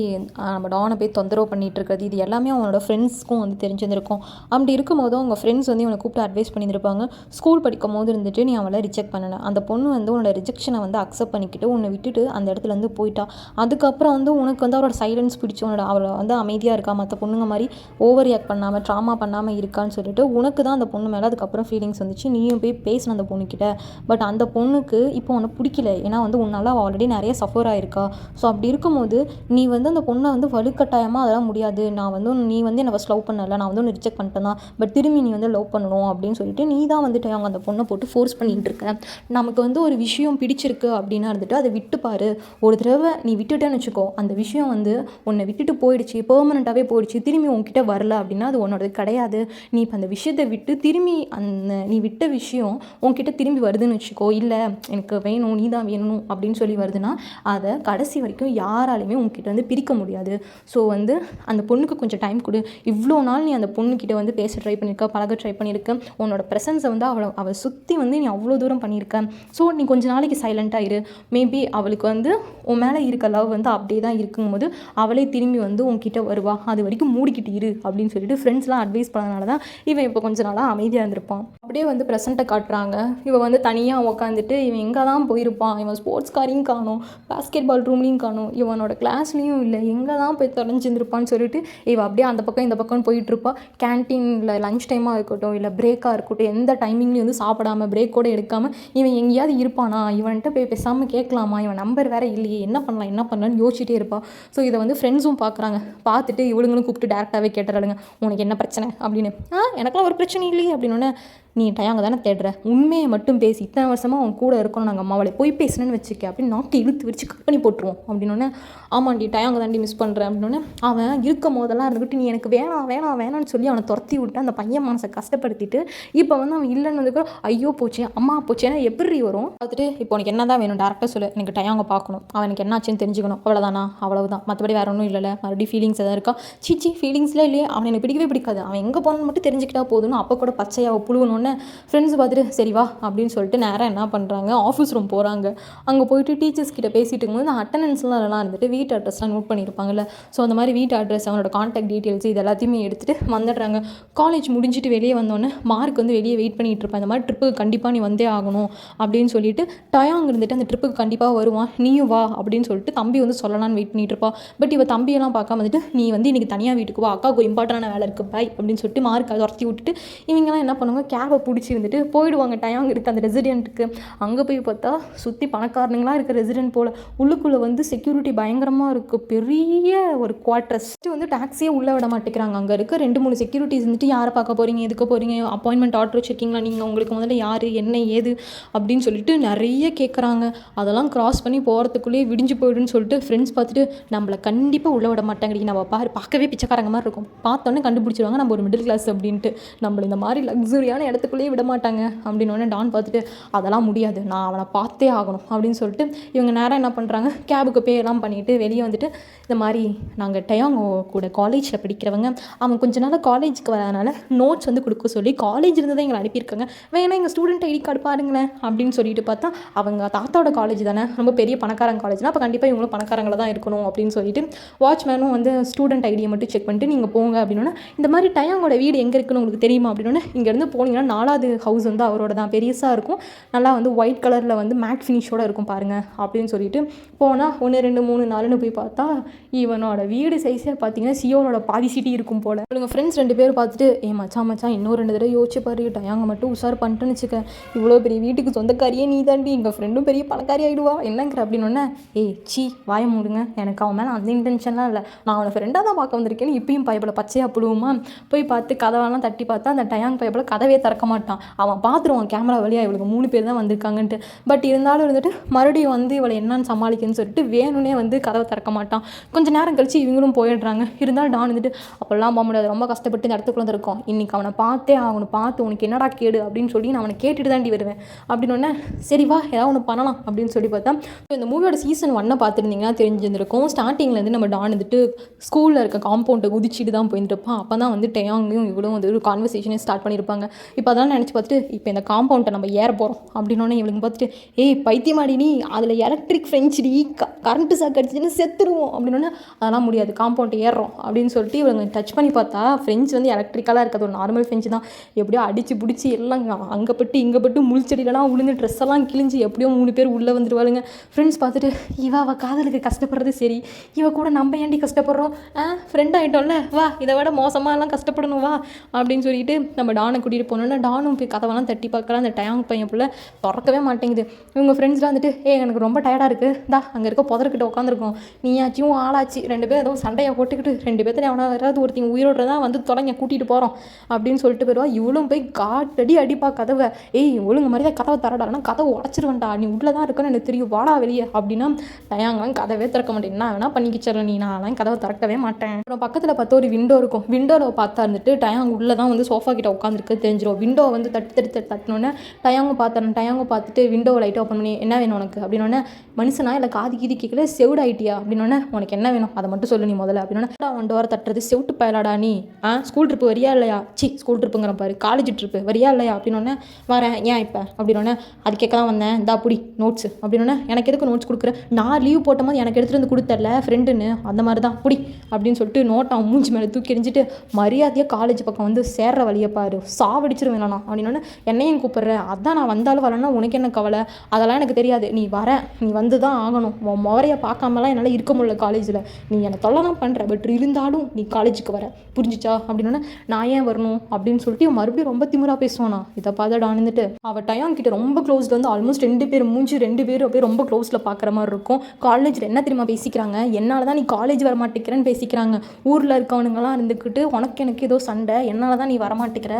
நம்ம டானை போய் தொந்தரவு பண்ணிகிட்டு இருக்கிறது இது எல்லாமே அவனோட ஃப்ரெண்ட்ஸ்க்கும் வந்து தெரிஞ்சிருக்கும். அப்படி இருக்கும்போது அவங்க ஃப்ரெண்ட்ஸ் வந்து இவனை கூப்பிட்டு அட்வைஸ் பண்ணியிருப்பாங்க, ஸ்கூல் படிக்கும் போது இருந்துட்டு நீ அவளை ரிஜெக்ட் பண்ணல, அந்த பொண்ணு வந்து உன்னோட ரிஜெக்ஷனை வந்து அக்செப்ட் பண்ணிக்கிட்டு உன்னை விட்டுட்டு அந்த இடத்துலேருந்து போயிட்டா, அதுக்கப்புறம் வந்து உனக்கு வந்து அவரோட சைலன்ஸ் பிடிச்சி அவளை வந்து அமைதியாக இருக்கா, மற்ற பொண்ணுங்க மாதிரி ஓவர் ரியாக்ட் பண்ணாமல் ட்ராமா பண்ணாமல் இருக்கான்னு சொல்லிட்டு உனக்கு தான் அந்த பொண்ணு மேலே அதுக்கப்புறம் ஃபீலிங்ஸ் வந்துச்சு, நீயும் போய் பேசின அந்த பொண்ணுக்கிட்ட, பட் அந்த பொண்ணுக்கு இப்போ உன்னை பிடிக்கல, ஏன்னா வந்து உன்னால் ஆல்ரெடி நிறைய சஃபர் ஆயிருக்கா. ஸோ அப்படி இருக்கும்போது நீ வந்து அந்த பொண்ணை வந்து வலுக்கட்டாயமாக அதெல்லாம் முடியாது, நான் வந்து நீ வந்து என்னை ஃபஸ்ட் லவ் பண்ணலை, நான் வந்து ஒன்று ரிஜெக்ட் பண்ணிட்டேன் தான், பட் திரும்பி நீ வந்து லவ் பண்ணணும் அப்படின்னு சொல்லிட்டு நீ தான் வந்துட்டு அவங்க அந்த பொண்ணை போட்டு ஃபோர்ஸ் பண்ணிகிட்டு இருக்க. நமக்கு வந்து ஒரு விஷயம் பிடிச்சிருக்கு அப்படின்னா இருந்துட்டு அதை விட்டுப்பாரு, ஒரு தடவை நீ விட்டுட்டேன்னு வச்சுக்கோ, அந்த விஷயம் வந்து உன்னை விட்டுட்டு போயிடுச்சு, பெர்மனெண்ட்டாகவே போயிடுச்சு, திரும்பி உன்கிட்ட வரல அப்படின்னா அது உன்னோடது கிடையாது. நீ இப்போ அந்த விஷயத்தை விட்டு திரும்பி நீ விட்ட விஷயம் உன்கிட்ட திரும்பி வருதுன்னு வச்சுக்கோ, இல்லை எனக்கு வேணும் நீ தான் வேணும் அப்படின்னு சொல்லி வருதுன்னா அதை கடைசி வரைக்கும் யாராலையுமே உன்கிட்ட வந்து பிரிக்க முடியாது. ஸோ வந்து அந்த பொண்ணுக்கு கொஞ்சம் டைம் கொடு, இவ்வளோ நாள் நீ அந்த பொண்ணுக்கிட்ட வந்து பேச ட்ரை பண்ணியிருக்க, பழக ட்ரை பண்ணியிருக்க, உன்னோட ப்ரெசன்ஸை வந்து அவளை சுற்றி வந்து நீ அவ்வளோ தூரம் பண்ணியிருக்க. ஸோ நீ கொஞ்ச நாளைக்கு சைலண்ட்டாக இரு, மேபி அவளுக்கு வந்து உன் மேலே இருக்க லவ் வந்து அப்படியே தான் இருக்கும்போது வந்து அவளே திரும்பி வந்து உன்கிட்ட வருவா, அது வரைக்கும் மூடிக்கிட்டு இரு அப்படின்னு சொல்லிட்டு ஃப்ரெண்ட்ஸ்லாம் அட்வைஸ் பண்ணனால தான் இவன் இப்போ கொஞ்ச நாளாக அமைதியாக இருந்திருப்பான். அப்படியே வந்து ப்ரெசண்ட்டை காட்டுறாங்க. இவன் வந்து தனியாக உட்காந்துட்டு இவன் எங்கே தான் போயிருப்பான், இவன் ஸ்போர்ட்ஸ் காரையும் காணும், பாஸ்கெட் பால் ரூம்லேயும் காணும், இவனோட கிளாஸ்லேயும் இல்லை, எங்கே தான் போய் தொலைஞ்சிருந்துருப்பான்னு சொல்லிட்டு இவன் அப்படியே அந்த பக்கம் இந்த பக்கம் போயிட்டுருப்பா. கேன்டீனில் லஞ்ச் டைமாக இருக்கட்டும் இல்லை பிரேக்காக இருக்கட்டும், எந்த டைமிங்லேயும் வந்து சாப்பிடாமல் பிரேக் கூட எடுக்காமல் இவன் எங்கேயாவது இருப்பானா, இவன்கிட்ட போய் பேசாமல் கேட்கலாமா, இவன் நம்பர் வேறு இல்லையே, என்ன பண்ணலான்னு யோசிச்சுட்டே இருப்பா. ஸோ இதை வந்து ஃப்ரெண்ட்ஸும் பார்க்குறாங்க. பார்த்துட்டு இவளுங்களும் கூப்பிட்டு டேரெக்டாகவே கேட்டுறாளுங்க, உனக்கு என்ன பிரச்சனை அப்படின்னு. எனக்குலாம் ஒரு பிரச்சனை இல்லையே அப்படின்னோடனே, நீ டயாங்க தானே தேடுற, உண்மையை மட்டும் பேசி, இத்தனை வருஷமாக அவன் கூட இருக்கணும், நாங்கள் அம்மாவளை போய் பேசுனேன்னு வச்சுக்க அப்படின்னு நாக்கை இழுத்து வச்சு கட் பண்ணி போட்டுருவோம் அப்படின்னோடனே, ஆமாண்டி டயாங்க தாண்டி மிஸ் பண்ணுறேன் அப்படின்னோடனே, அவன் இருக்கும் போதெல்லாம் இருந்துக்கிட்டு நீ எனக்கு வேணான்னு சொல்லி அவனை துரத்தி விட்டு அந்த பையன் மனசை கஷ்டப்படுத்திட்டு இப்போ வந்து அவன் இல்லைன்னு வந்து ஐயோ போச்சு அம்மா போச்சு ஏன்னா எப்படி வரும் பார்த்துட்டு, இப்போ உனக்கு என்ன தான் வேணும் டேரக்டாக சொல்லு, எனக்கு டயாங்க பார்க்கணும், அவன் எனக்கு என்னாச்சுன்னு தெரிஞ்சுக்கணும், அவ்வளோதானா, அவ்வளவுதான், மற்றபடி வேறு ஒன்றும் இல்லைல்ல, மறுபடியும் ஃபீலிங்ஸ் எதாவது இருக்கா, சீச்சி ஃபீலிங்ஸ்லாம் இல்லையே, அவனை எனக்கு பிடிக்கவே பிடிக்காது, அவன் எங்கே போகணுன்னு மட்டும் தெரிஞ்சுக்கிட்டா போதும்னு அப்போ கூட பச்சையாக புழுவணுன்னு ஃப்ரெண்ட்ஸ் பார்த்துட்டு சரி வா அப்படின்னு சொல்லிட்டு நேராக என்ன பண்ணுறாங்க, ஆஃபீஸ் ரூம் போகிறாங்க. அங்கே போயிட்டு டீச்சர்ஸ் கிட்ட பேசிட்டு இருக்கும்போது அந்த அட்டண்டன்ஸ்லாம் இருந்துட்டு வீட்டு அட்ரஸ்லாம் நோட் பண்ணியிருப்பாங்கல்ல, ஸோ அந்த மாதிரி வீட்டு அட்ரஸ், அவனோட கான்டாக்ட் டீட்டெயில்ஸ் இது எல்லாத்தையுமே எடுத்துகிட்டு வந்துடுறாங்க. காலேஜ் முடிஞ்சிட்டு வெளியே வந்தோடனே மார்க் வந்து வெளியே வெயிட் பண்ணிகிட்டு இருப்பான், இந்த மாதிரி ட்ரிப்புக்கு கண்டிப்பாக நீ வந்தே ஆகணும் அப்படின்னு சொல்லிட்டு டயாங் இருந்துட்டு அந்த ட்ரிப்புக்கு கண்டிப்பாக வருவான், நீயும் வா அப்படின்னு சொல்லிட்டு தம்பி வந்து சொல்லலான்னு வெயிட் பண்ணிட்டு இருப்பா. பட் இவ தம்பியெல்லாம் பார்க்காம வந்துட்டு நீ வந்து இன்றைக்கி தனியாக வீட்டுக்கு வா, அக்காவுக்கு இம்பார்ட்டண்டான வேலை இருக்குது பாய் அப்படின்னு சொல்லிட்டு மார்க்கை துரத்தி விட்டுட்டு இவங்கெல்லாம் என்ன பண்ணுவாங்க, கேபை பிடிச்சி வந்துட்டு போயிடுவாங்க டயாங் இருக்க அந்த ரெசிடென்ட்டுக்கு. அங்கே போய் பார்த்தா சுற்றி பணக்காரனுங்களாம் இருக்க ரெசிடென்ட் போல், உள்ளுக்குள்ளே வந்து செக்யூரிட்டி பயங்கரமாக இருக்குது, பெரிய ஒரு குவார்ட்டர்ஸ் வந்து டாக்ஸியே உள்ளே விட மாட்டேங்கிறாங்க. அங்கே இருக்க 2-3 செக்யூரிட்டிஸ் வந்துட்டு யாரை பார்க்க போகிறீங்க, எதுக்கு போகிறீங்க, அப்பாயின்மெண்ட் ஆர்டர் வச்சுருக்கீங்களா நீங்கள், உங்களுக்கு முதல்ல யார் என்ன ஏது அப்படின்னு சொல்லிட்டு நிறைய கேட்குறாங்க. அதெல்லாம் கிராஸ் பண்ணி போகிறதுக்குள்ளேயே விடிஞ்சு போயிடுன்னு சொல்லிட்டு ஃப்ரெண்ட்ஸ் பார்த்துட்டு நம்மளை கண்டிப்பாக உள்ளே விட மாட்டாங்கடி, நம்ம பார்க்கவே பிச்சைக்காரங்க மாதிரி இருக்கும், பார்த்தோன்னே கண்டுபிடிச்சிருவாங்க நம்ம ஒரு மிடில் கிளாஸ் அப்படின்ட்டு, நம்மளை இந்த மாதிரி லக்ஸுரியான இடத்துக்குள்ளேயே விட மாட்டாங்க அப்படின்னோடனே டான் பார்த்துட்டு அதெல்லாம் முடியாது, நான் அவனை பார்த்தே ஆகணும் அப்படின்னு சொல்லிட்டு இவங்க நேரம் என்ன பண்ணுறாங்க, கேபுக்கு பே எல்லாம் பண்ணிவிட்டு வெளியே வந்துட்டு இந்த மாதிரி நாங்கள் டயாங் கூட காலேஜில் படிக்கிறவங்க, அவன் கொஞ்ச நாள் காலேஜுக்கு வரதுனால நோட்ஸ் வந்து கொடுக்க சொல்லி காலேஜ் இருந்து தான் எங்களை அனுப்பியிருக்காங்க, வேணா எங்கள் ஸ்டூடெண்ட் ஐடி கார்டு பாருங்களேன் அப்படின்னு சொல்லிட்டு பார்த்தா அவங்க தாத்தாவோட காலேஜ் தானே, ரொம்ப பெரிய பணக்காரங்க காலேஜ்னா அப்போ கண்டிப்பாக இவங்களும் பணக்காரங்களை தான் இருக்கணும் அப்படின்னு சொல்லிட்டு வாட்ச்மேனும் வந்து ஸ்டூடெண்ட் ஐடியை மட்டும் செக் பண்ணிட்டு நீங்கள் போங்க அப்படின்னா, இந்த மாதிரி டயாங்கோட வீடு எங்கே இருக்குன்னு உங்களுக்கு தெரியுமா அப்படின்னா, இங்கேருந்து போனீங்கன்னா 4வது ஹவுஸ் வந்து அவரோட தான், பெருசாக இருக்கும், நல்லா வந்து ஒயிட் கலரில் வந்து மேட் ஃபினிஷோடு இருக்கும் பாருங்கள் அப்படின்னு சொல்லிட்டு போனால் 1 2 3 4ன்னு போய் பார்த்தா இவனோட வீடு சைஸாக பார்த்தீங்கன்னா சியோனோட பாதி சிட்டி இருக்கும் போல். இவங்க ஃப்ரெண்ட்ஸ் 2 பேர் பார்த்துட்டு மச்சான் இன்னும் 2 தடவை யோசிச்சு பாரு, டயாங்க மட்டும் உஷார் பண்ணிட்டேன்னு வச்சுக்க, இவ்வளோ பெரிய வீட்டுக்கு சொந்தக்காரியே நீ தாண்டி, எங்கள் ஃப்ரெண்டும் பெரிய பணக்காரி ஆகிடுவா என்னங்கிற அப்படின்னோடனே, வாய மூடுங்க, எனக்கு அவன் மேலே அந்த இன்டென்ஷன்லாம் இல்லை, நான் அவனை ஃப்ரெண்டாக தான் பார்க்க வந்திருக்கேன்னு இப்பயும் பயப்பட பச்சையாக புழுவுமா. போய் பார்த்து கதவெல்லாம் தட்டி பார்த்தா அந்த டயாங் பயப்பட கதவே திறக்க மாட்டான், அவன் பார்த்துருவான் கேமரா வழியாக இவளுக்கு 3 பேர் தான் வந்திருக்காங்கன்ட்டு. பட் இருந்தாலும் இருந்துட்டு மறுபடியும் வந்து இவளை என்னன்னு சமாளிக்கணும்னு சொல்லிட்டு வேணும்னே வந்து கதவை திறக்க மாட்டான். கொஞ்சம் நேரம் கழிச்சு இவங்களும் போயிடுறாங்க. இருந்தாலும் டான் வந்துட்டு அப்போல்லாம் போக முடியாது, ரொம்ப கஷ்டப்பட்டு இந்த இடத்துக்குள்ள இருக்கோம், இன்றைக்கி அவனை பார்த்தே ஆகணும், பார்த்து உனக்கு என்னடா கேடு அப்படின்னு சொல்லி நான் அவனை கேட்டுட்டு தாண்டி வருவேன் அப்படின்னோடனே, சரி வா ஏதாவது ஒன்று பண்ணலாம் அப்படின்னு சொல்லி பார்த்தா, இந்த மூவியோட சீசன் 1 பார்த்துருந்தீங்கன்னா தெரிஞ்சிருந்திருக்கும். ஸ்டார்டிங்லேருந்து நம்ம டான் வந்துட்டு ஸ்கூலில் இருக்க காம்பவுண்டை குதிச்சுட்டு தான் போயிருப்பான். அப்போ தான் வந்து டயாங்கையும் இவளும் வந்து ஒரு கான்வர்சேஷனே ஸ்டார்ட் பண்ணியிருப்பாங்க. இப்போ அதெல்லாம் நினச்சி பார்த்துட்டு இப்போ இந்த காம்பவுண்டை நம்ம ஏற போகிறோம் அப்படின்னோடனே இவளுக்கு பார்த்துட்டு பைத்தியமாடி நீ, அதில் எலக்ட்ரிக் ஃப்ரெஞ்சுடி, கரண்ட்டு சாக்கு அடிச்சுன்னு செத்துருவோம் அப்படின்னோடனே, அதெல்லாம் முடியாது காம்பவுண்ட் ஏறுறோம் அப்படின்னு சொல்லிட்டு இவங்க டச் பண்ணி பார்த்தா ஃப்ரெஞ்ச் வந்து எலக்ட்ரிக்கலாக இருக்காது, ஒரு நார்மல் ஃப்ரெஞ்சு தான். எப்படியோ அடித்து பிடிச்சி எல்லாம் அங்கே பட்டு இங்கே பட்டு முள்செடியிலலாம் உளுந்து ட்ரெஸ் எல்லாம் கிழிஞ்சு எப்படியோ 3 பேர் உள்ளே வந்துடுவாளுங்க. ஃப்ரெண்ட்ஸ் பார்த்துட்டு அவள் காதலுக்கு கஷ்டப்படுறது சரி, இவ கூட நம்ம ஏண்டி கஷ்டப்படுறோம், ஃப்ரெண்ட் ஆகிட்டோம்ல வா, இதை விட மோசமாக எல்லாம் கஷ்டப்படணும் வா அப்படின்னு சொல்லிட்டு நம்ம டானை கூட்டிகிட்டு போனோன்னா, டானும் போய் கதவெல்லாம் தட்டி பார்க்கலாம், அந்த டயாங் பையன் பிள்ளை திறக்கவே மாட்டேங்குது. இவங்க ஃப்ரெண்ட்ஸ்லாம் வந்துட்டு எனக்கு ரொம்ப டயர்டாக இருக்குது, அங்கே இருக்க புதர்கிட்ட உட்காந்துருக்கோம், நீயாச்சும் ஆளாச்சு, 2 பேர் ஏதோ சண்டையை போட்டுக்கிட்டு 2 பேர்த்துல எவனா யாராவது ஒருத்தங்க உயிரோடுறதா வந்து தொலைங்க கூட்டிகிட்டு போகிறோம் அப்படின்னு சொல்லிட்டு போயிடுவா. இவளும் போய் காட்டடி அடிப்பா கதவை, ஒழுங்கு மாதிரி தான் கதவை தரடானா, கதவை உடச்சிருவேன்டா, நீ உள்ளே தான் இருக்குன்னு எனக்கு தெரியும், வாடா வெளியே அப்படின்னா டயாங்கெலாம் கதவே திறக்க மாட்டேன், என்ன வேணா பண்ணிக்கிச்சல நீ, நான்லாம் கதவை திறக்கவே மாட்டேன். அப்புறம் பக்கத்தில் பார்த்தா ஒரு விண்டோ இருக்கும், விண்டோவில் பார்த்தா இருந்துட்டு டயாங் உள்ளே தான் வந்து சோஃபா கிட்ட உட்காந்துருக்கு தெரிஞ்சிடும். விண்டோ வந்து தட்டினோன்னே டயாங்கும் பார்த்துட்டு விண்டோவை லைட்டாக ஓப்பன் பண்ணி என்ன வேணும் உனக்கு அப்படின்னோடனே மனுஷனா இல்லை காது கீதி கேட்கல செவிடாயிட்டியா அப்படின்னோடனே உனக்கு என்ன வேணும் அதை மட்டும் சொல்லு நீ முதல்ல அப்படின்னா ஒன் டோர் தட்டுறது செவிட்டு பயலாடா நீ ஸ்கூல் ட்ரிப்பு வரியா இல்லையா ஸ்கூல் ட்ரிப்புங்கிற பாரு காலேஜ் ட்ரிப்பு வரியா இல்லையா அப்படின்னோடனே வரேன் ஏன் இப்போ அப்படின்னோடனே அது கேட்க தான் வந்தேன் இந்தா புடி நோட்ஸு அப்படின்னோடனே எனக்கு எதுக்கு நோட்ஸ் கொடுக்குறேன் நான் லீவ் போட்ட போது எனக்கு எடுத்துகிட்டு வந்து கொடுத்தல ஃப்ரெண்டுன்னு அந்த மாதிரி தான் புடி அப்படின்னு சொல்லிட்டு நோட்டை அவன் மூஞ்சி மேலே தூக்கி எறிஞ்சிட்டு மரியாதையாக காலேஜ் பக்கம் வந்து சேர்ற வழியை பாரு சாவடிச்சிருவேன் நான் அப்படின்னோடனே என்னையும் கூப்பிட்றேன் அதான் நான் வந்தாலும் வரேன்னா உனக்கு என்ன கவலை அதெல்லாம் எனக்கு தெரியாது நீ வந்து தான் ஆகணும் உன் முறையை பார்க்காமலாம் என்னால் இருக்க முடியல காலேஜில் நீ என்னை தொல்லை தான் பண்ணுற பட் இருந்தாலும் நீ காலேஜுக்கு வர புரிஞ்சிச்சா அப்படின்னோடனே நான் ஏன் வரணும் அப்படின்னு சொல்லிட்டு மறுபடியும் ரொம்ப திமிராக பேசுவானா இதை பார்த்துட்டு ஆனந்துட்டு அவள் டயாங் கிட்ட ரொம்ப க்ளோஸில் வந்து ஆல்மோஸ்ட் 2 பேர் அப்படியே ரொம்ப க்ளோஸில் பார்க்குற மாதிரி இருக்கும். காலேஜில் என்ன தெரியுமா பேசிக்கிறாங்க, என்னால் தான் நீ காலேஜ் வரமாட்டேங்கிறேன்னு பேசிக்கிறாங்க. ஊரில் இருக்கவனுங்களாம் இருந்துக்கிட்டு உனக்கு எனக்கு ஏதோ சண்டை, என்னால் தான் நீ வரமாட்டேங்கிற,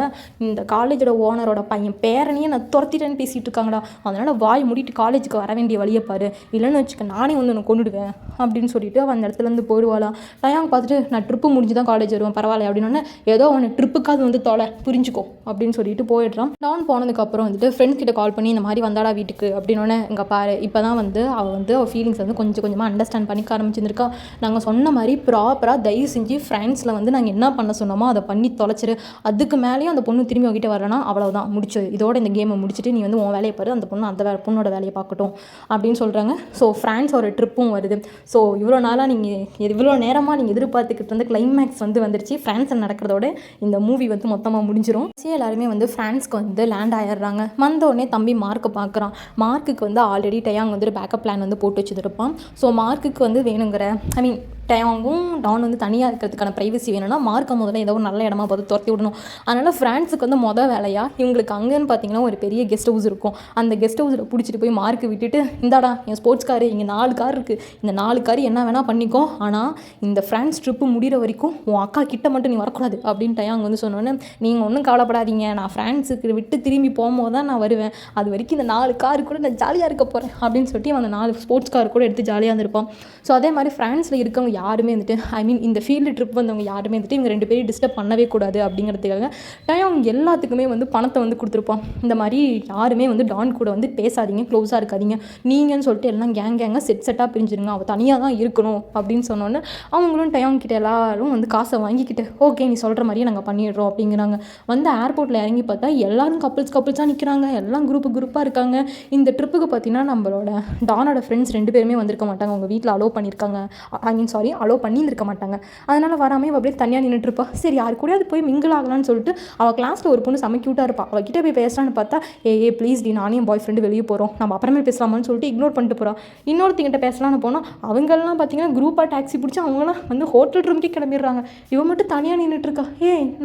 இந்த காலேஜோட ஓனரோட பையன் பேரனையே நான் துரத்திட்டேன்னு பேசிகிட்டு இருக்காங்கடா, அதனால் வாய் மூடிட்டு காலேஜுக்கு வர வேண்டிய வழியை பாரு, இல்லைன்னு வச்சுக்க நானே வந்து உன்னை கொண்டுடுவேன் அப்படின்னு சொல்லிட்டு அவன் அந்த இடத்துலேருந்து போயிடுவாளாம். டயாங் பார்த்துட்டு நான் ட்ரிப்பு முடிஞ்சு தான் காலேஜ் வருவேன் பரவாயில்ல அப்படின்னோடனே ஏதோ அவனை ட்ரிப்புக்காவது வந்து தொலை புரிஞ்சுக்கோ அப்படின்னு சொல்லிட்டு போயிடுறான். நான் போனதுக்கப்புறம் வந்துட்டு ஃப்ரெண்ட்ஸ் கிட்ட கால் பண்ணி இந்த மாதிரி வந்தாடா வீட்டுக்கு அப்படின்னோடனே இங்கே பாரு இப்போ தான் வந்து அவள் ஃபீலிங்ஸ் வந்து கொஞ்சம் கொஞ்சமாக அண்டர்ஸ்டாண்ட் பண்ணிக்க ஆரம்பிச்சிருந்துருக்கா. நாங்கள் சொன்ன மாதிரி ப்ராப்பராக தயவு செஞ்சு ஃப்ரெண்ட்ஸில் வந்து நாங்கள் என்ன பண்ண சொன்னோமோ அதை பண்ணி தொலைச்சிரு, அதுக்கு மேலேயும் அந்த பொண்ணு திரும்பி உங்ககிட்ட வரனா அவ்வளோதான் முடிச்சு, இதோட இந்த கேமை முடிச்சுட்டு நீ வந்து உன் வேலையை பாரு, அந்த பொண்ணு அந்த பொண்ணோட வேலையை பார்க்கட்டும் அப்படின்னு சொல்கிறாங்க. ஸோ ஃப்ரான்ஸோட ட்ரிப்பும் வருது. ஸோ இவ்வளோ நாளாக நீங்கள் இவ்வளோ நேரமாக நீங்கள் எதிர்பார்த்துக்கிட்டு வந்து கிளைமேக்ஸ் வந்து வந்துருச்சு. ஃப்ரான்ஸில் நடக்கிறதோட இந்த மூவி வந்து மொத்தமாக முடிஞ்சிடும். எல்லாருமே வந்து ஃப்ரான்ஸ்க்கு வந்து லேண்ட் ஆயிடுறாங்க. வந்தோடனே தம்பி மார்க்கை பார்க்குறான். மார்க்குக்கு வந்து ஆல்ரெடி டயாங் வந்து ஒரு பேக்கப் பிளான் வந்து போட்டு வச்சுருப்பான். ஸோ மார்க்குக்கு வந்து வேணுங்கிற டயாங்கும் டான் வந்து தனியாக இருக்கிறதுக்கான ப்ரைவசி வேணும்னா மார்க்கை முதல்ல ஏதோ ஒரு நல்ல இடமா பார்த்து துரத்தி விடணும். அதனால் ஃப்ரான்ஸுக்கு வந்து வேலையாக இவங்களுக்கு அங்கேன்னு பார்த்தீங்கன்னா ஒரு பெரிய கெஸ்ட் ஹவுஸ் இருக்கும். அந்த கெஸ்ட் ஹவுஸில் பிடிச்சிட்டு போய் மார்க்கு விட்டுட்டு இந்தாடா என் ஸ்போர்ட்ஸ் காரு, இங்கே 4 கார் இருக்குது, இந்த 4 கார் என்ன வேணால் பண்ணிக்கோ, ஆனால் இந்த ஃப்ரான்ஸ் ட்ரிப்பு முடிகிற வரைக்கும் உன் அக்கா கிட்ட மட்டும் நீ வரக்கூடாது அப்படின்னு டயாங் வந்து சொன்னோன்னே நீங்கள் ஒன்றும் கவலைப்படாதீங்க, நான் ஃப்ரான்ஸுக்கு விட்டு திரும்பி போகும்போது தான் நான் வருவேன், அது வரைக்கும் இந்த 4 கார் கூட நான் ஜாலியாக இருக்க போகிறேன் அப்படின்னு சொல்லிட்டு அந்த 4 ஸ்போர்ட்ஸ் கார் கூட எடுத்து ஜாலியாக இருந்திருப்பான். ஸோ அதே மாதிரி ஃப்ரான்ஸில் இருக்கவங்க யாருமே வந்துட்டு இந்த ஃபீல்டு ட்ரிப் வந்தவங்க யாருமே வந்துட்டு இவங்க 2 பேரும் டிஸ்டர்ப் பண்ணவே கூடாது அப்படிங்கிறதுக்காக டயாங் எல்லாத்துக்குமே வந்து பணத்தை வந்து கொடுத்துருப்பான். இந்த மாதிரி யாருமே வந்து டான் கூட வந்து பேசாதீங்க, க்ளோஸாக இருக்காதீங்க, நீங்கன்னு சொல்லிட்டு எல்லாம் கேங்காக செட்டாக பிரிஞ்சிருங்க, அவள் தனியாக தான் இருக்கணும் அப்படின்னு சொன்னோன்னே அவங்களும் டயாங் கிட்ட எல்லாரும் வந்து காசை வாங்கிக்கிட்டு ஓகே நீ சொல்கிற மாதிரியே நாங்கள் பண்ணிடுறோம் அப்படிங்கிறாங்க. வந்து ஏர்போர்ட்டில் இறங்கி பார்த்தா எல்லாரும் கப்புள்ஸாக நிற்கிறாங்க, எல்லாம் குரூப்பாக இருக்காங்க. இந்த ட்ரிப்புக்கு பார்த்தீங்கன்னா நம்மளோட டானோட ஃப்ரெண்ட்ஸ் 2 பேருமே வந்திருக்க மாட்டாங்க, அவங்க வீட்டில் அலோவ் பண்ணியிருக்காங்க, அலோவ் பண்ணியிருக்க மாட்டாங்க, அதனால் வராமல் அப்படியே தனியாக நின்றுட்டுருப்பா. சரி யாரு கூட அது போய் மிங்கிள் ஆகலான்னு சொல்லிட்டு அவள் கிளாஸில் ஒரு பொண்ணு செம்ம க்யூட்டாக இருப்பாள், அவகிட்ட போய் பேசலான்னு பார்த்தா ஏ ப்ளீஸ் டி நானும் பாய் ஃப்ரெண்டு வெளியே போகிறோம், நம்ம அப்புறமே பேசலாமான்னு சொல்லிட்டு இக்னோர் பண்ணிட்டு போகிறான். இன்னொருத்திங்கிட்ட பேசலான்னு போனால் அவங்கெல்லாம் பார்த்தீங்கன்னா குரூப்பாக டாக்ஸி பிடிச்சி அவங்களாம் வந்து ஹோட்டல் ரூமுக்கே கிளம்பிடுறாங்க. இவன் மட்டும் தனியாக நின்றுட்டுருக்கா.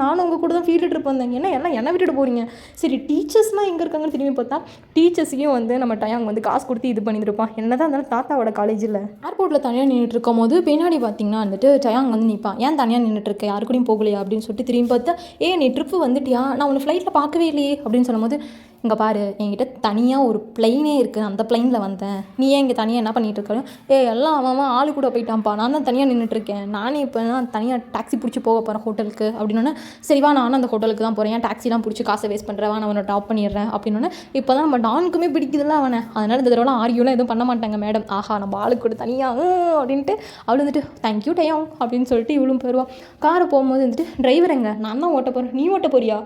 நானும் உங்கள் கூட தான் ஃபீல்டு ட்ரிப் வந்தேன், எல்லாம் என்ன விட்டுட்டு போகிறீங்க. சரி டீச்சர்ஸ்லாம் எங்கே இருக்காங்கன்னு திரும்பி பார்த்தா டீச்சர்ஸையும் வந்து நம்ம டயாங் வந்து காசு கொடுத்து இது பண்ணியிருப்பான். என்ன தான் இருந்தாலும் தாத்தாவோட காலேஜில் ஏர்போர்ட்டில் தனியாக நின்றுட்டு இருக்கும் போது பின்னாடி பார்த்தீங்கன்னா வந்துட்டு டயாங் வந்து நிற்பான். ஏன் தனியாக நின்றுட்டுருக்க, யாரு கூடயும் போகலையா அப்படின்னு சொல்லிட்டு திரும்பி பார்த்தா நீ ட்ரிப்பு வந்துட்டியா, நான் உன்னை ஃப்ளைட்டில் பார்க்கவே இல்லையே அப்படின்னு சொல்லும்போது இங்கே பாரு என்கிட்ட தனியாக ஒரு பிளைனே இருக்குது, அந்த பிளைனில் வந்தேன், நீ ஏன் இங்கே தனியாக என்ன பண்ணிகிட்டு இருக்க, எல்லாம் அவன் ஆளு கூட போயிட்டான்ப்பா, நான் தான் தனியாக நின்றுட்டுருக்கேன், நானே இப்போ தான் தனியாக டாக்ஸி பிடிச்சி போக போகிறேன் ஹோட்டலுக்கு அப்படின்னோடனே சரிவா நானும் அந்த ஹோட்டலுக்கு தான் போகிறேன், ஏன் டாக்ஸிலாம் பிடிச்சி காசை வேஸ்ட் பண்ணுறேன், நான் அவனை டாப் பண்ணிடுறேன் அப்படின்னோடனே இப்போ தான் நம்ம டானுக்குமே பிடிக்குதுல்ல அவனை, அதனால் இந்த தடவை ஆர்கியூலாம் எதுவும் பண்ண மாட்டாங்க மேடம், ஆஹா நம்ம ஆளு கூட தனியாக அப்படின்ட்டு அவள் வந்துட்டு தேங்க்யூ டயாங் அப்படின்னு சொல்லிட்டு இவளும் போயிடுவான். காரை போகும்போது வந்துட்டு டிரைவர் எங்க, நான் தான் ஓட்ட போகிறேன், நீ ஓட்ட போறியா,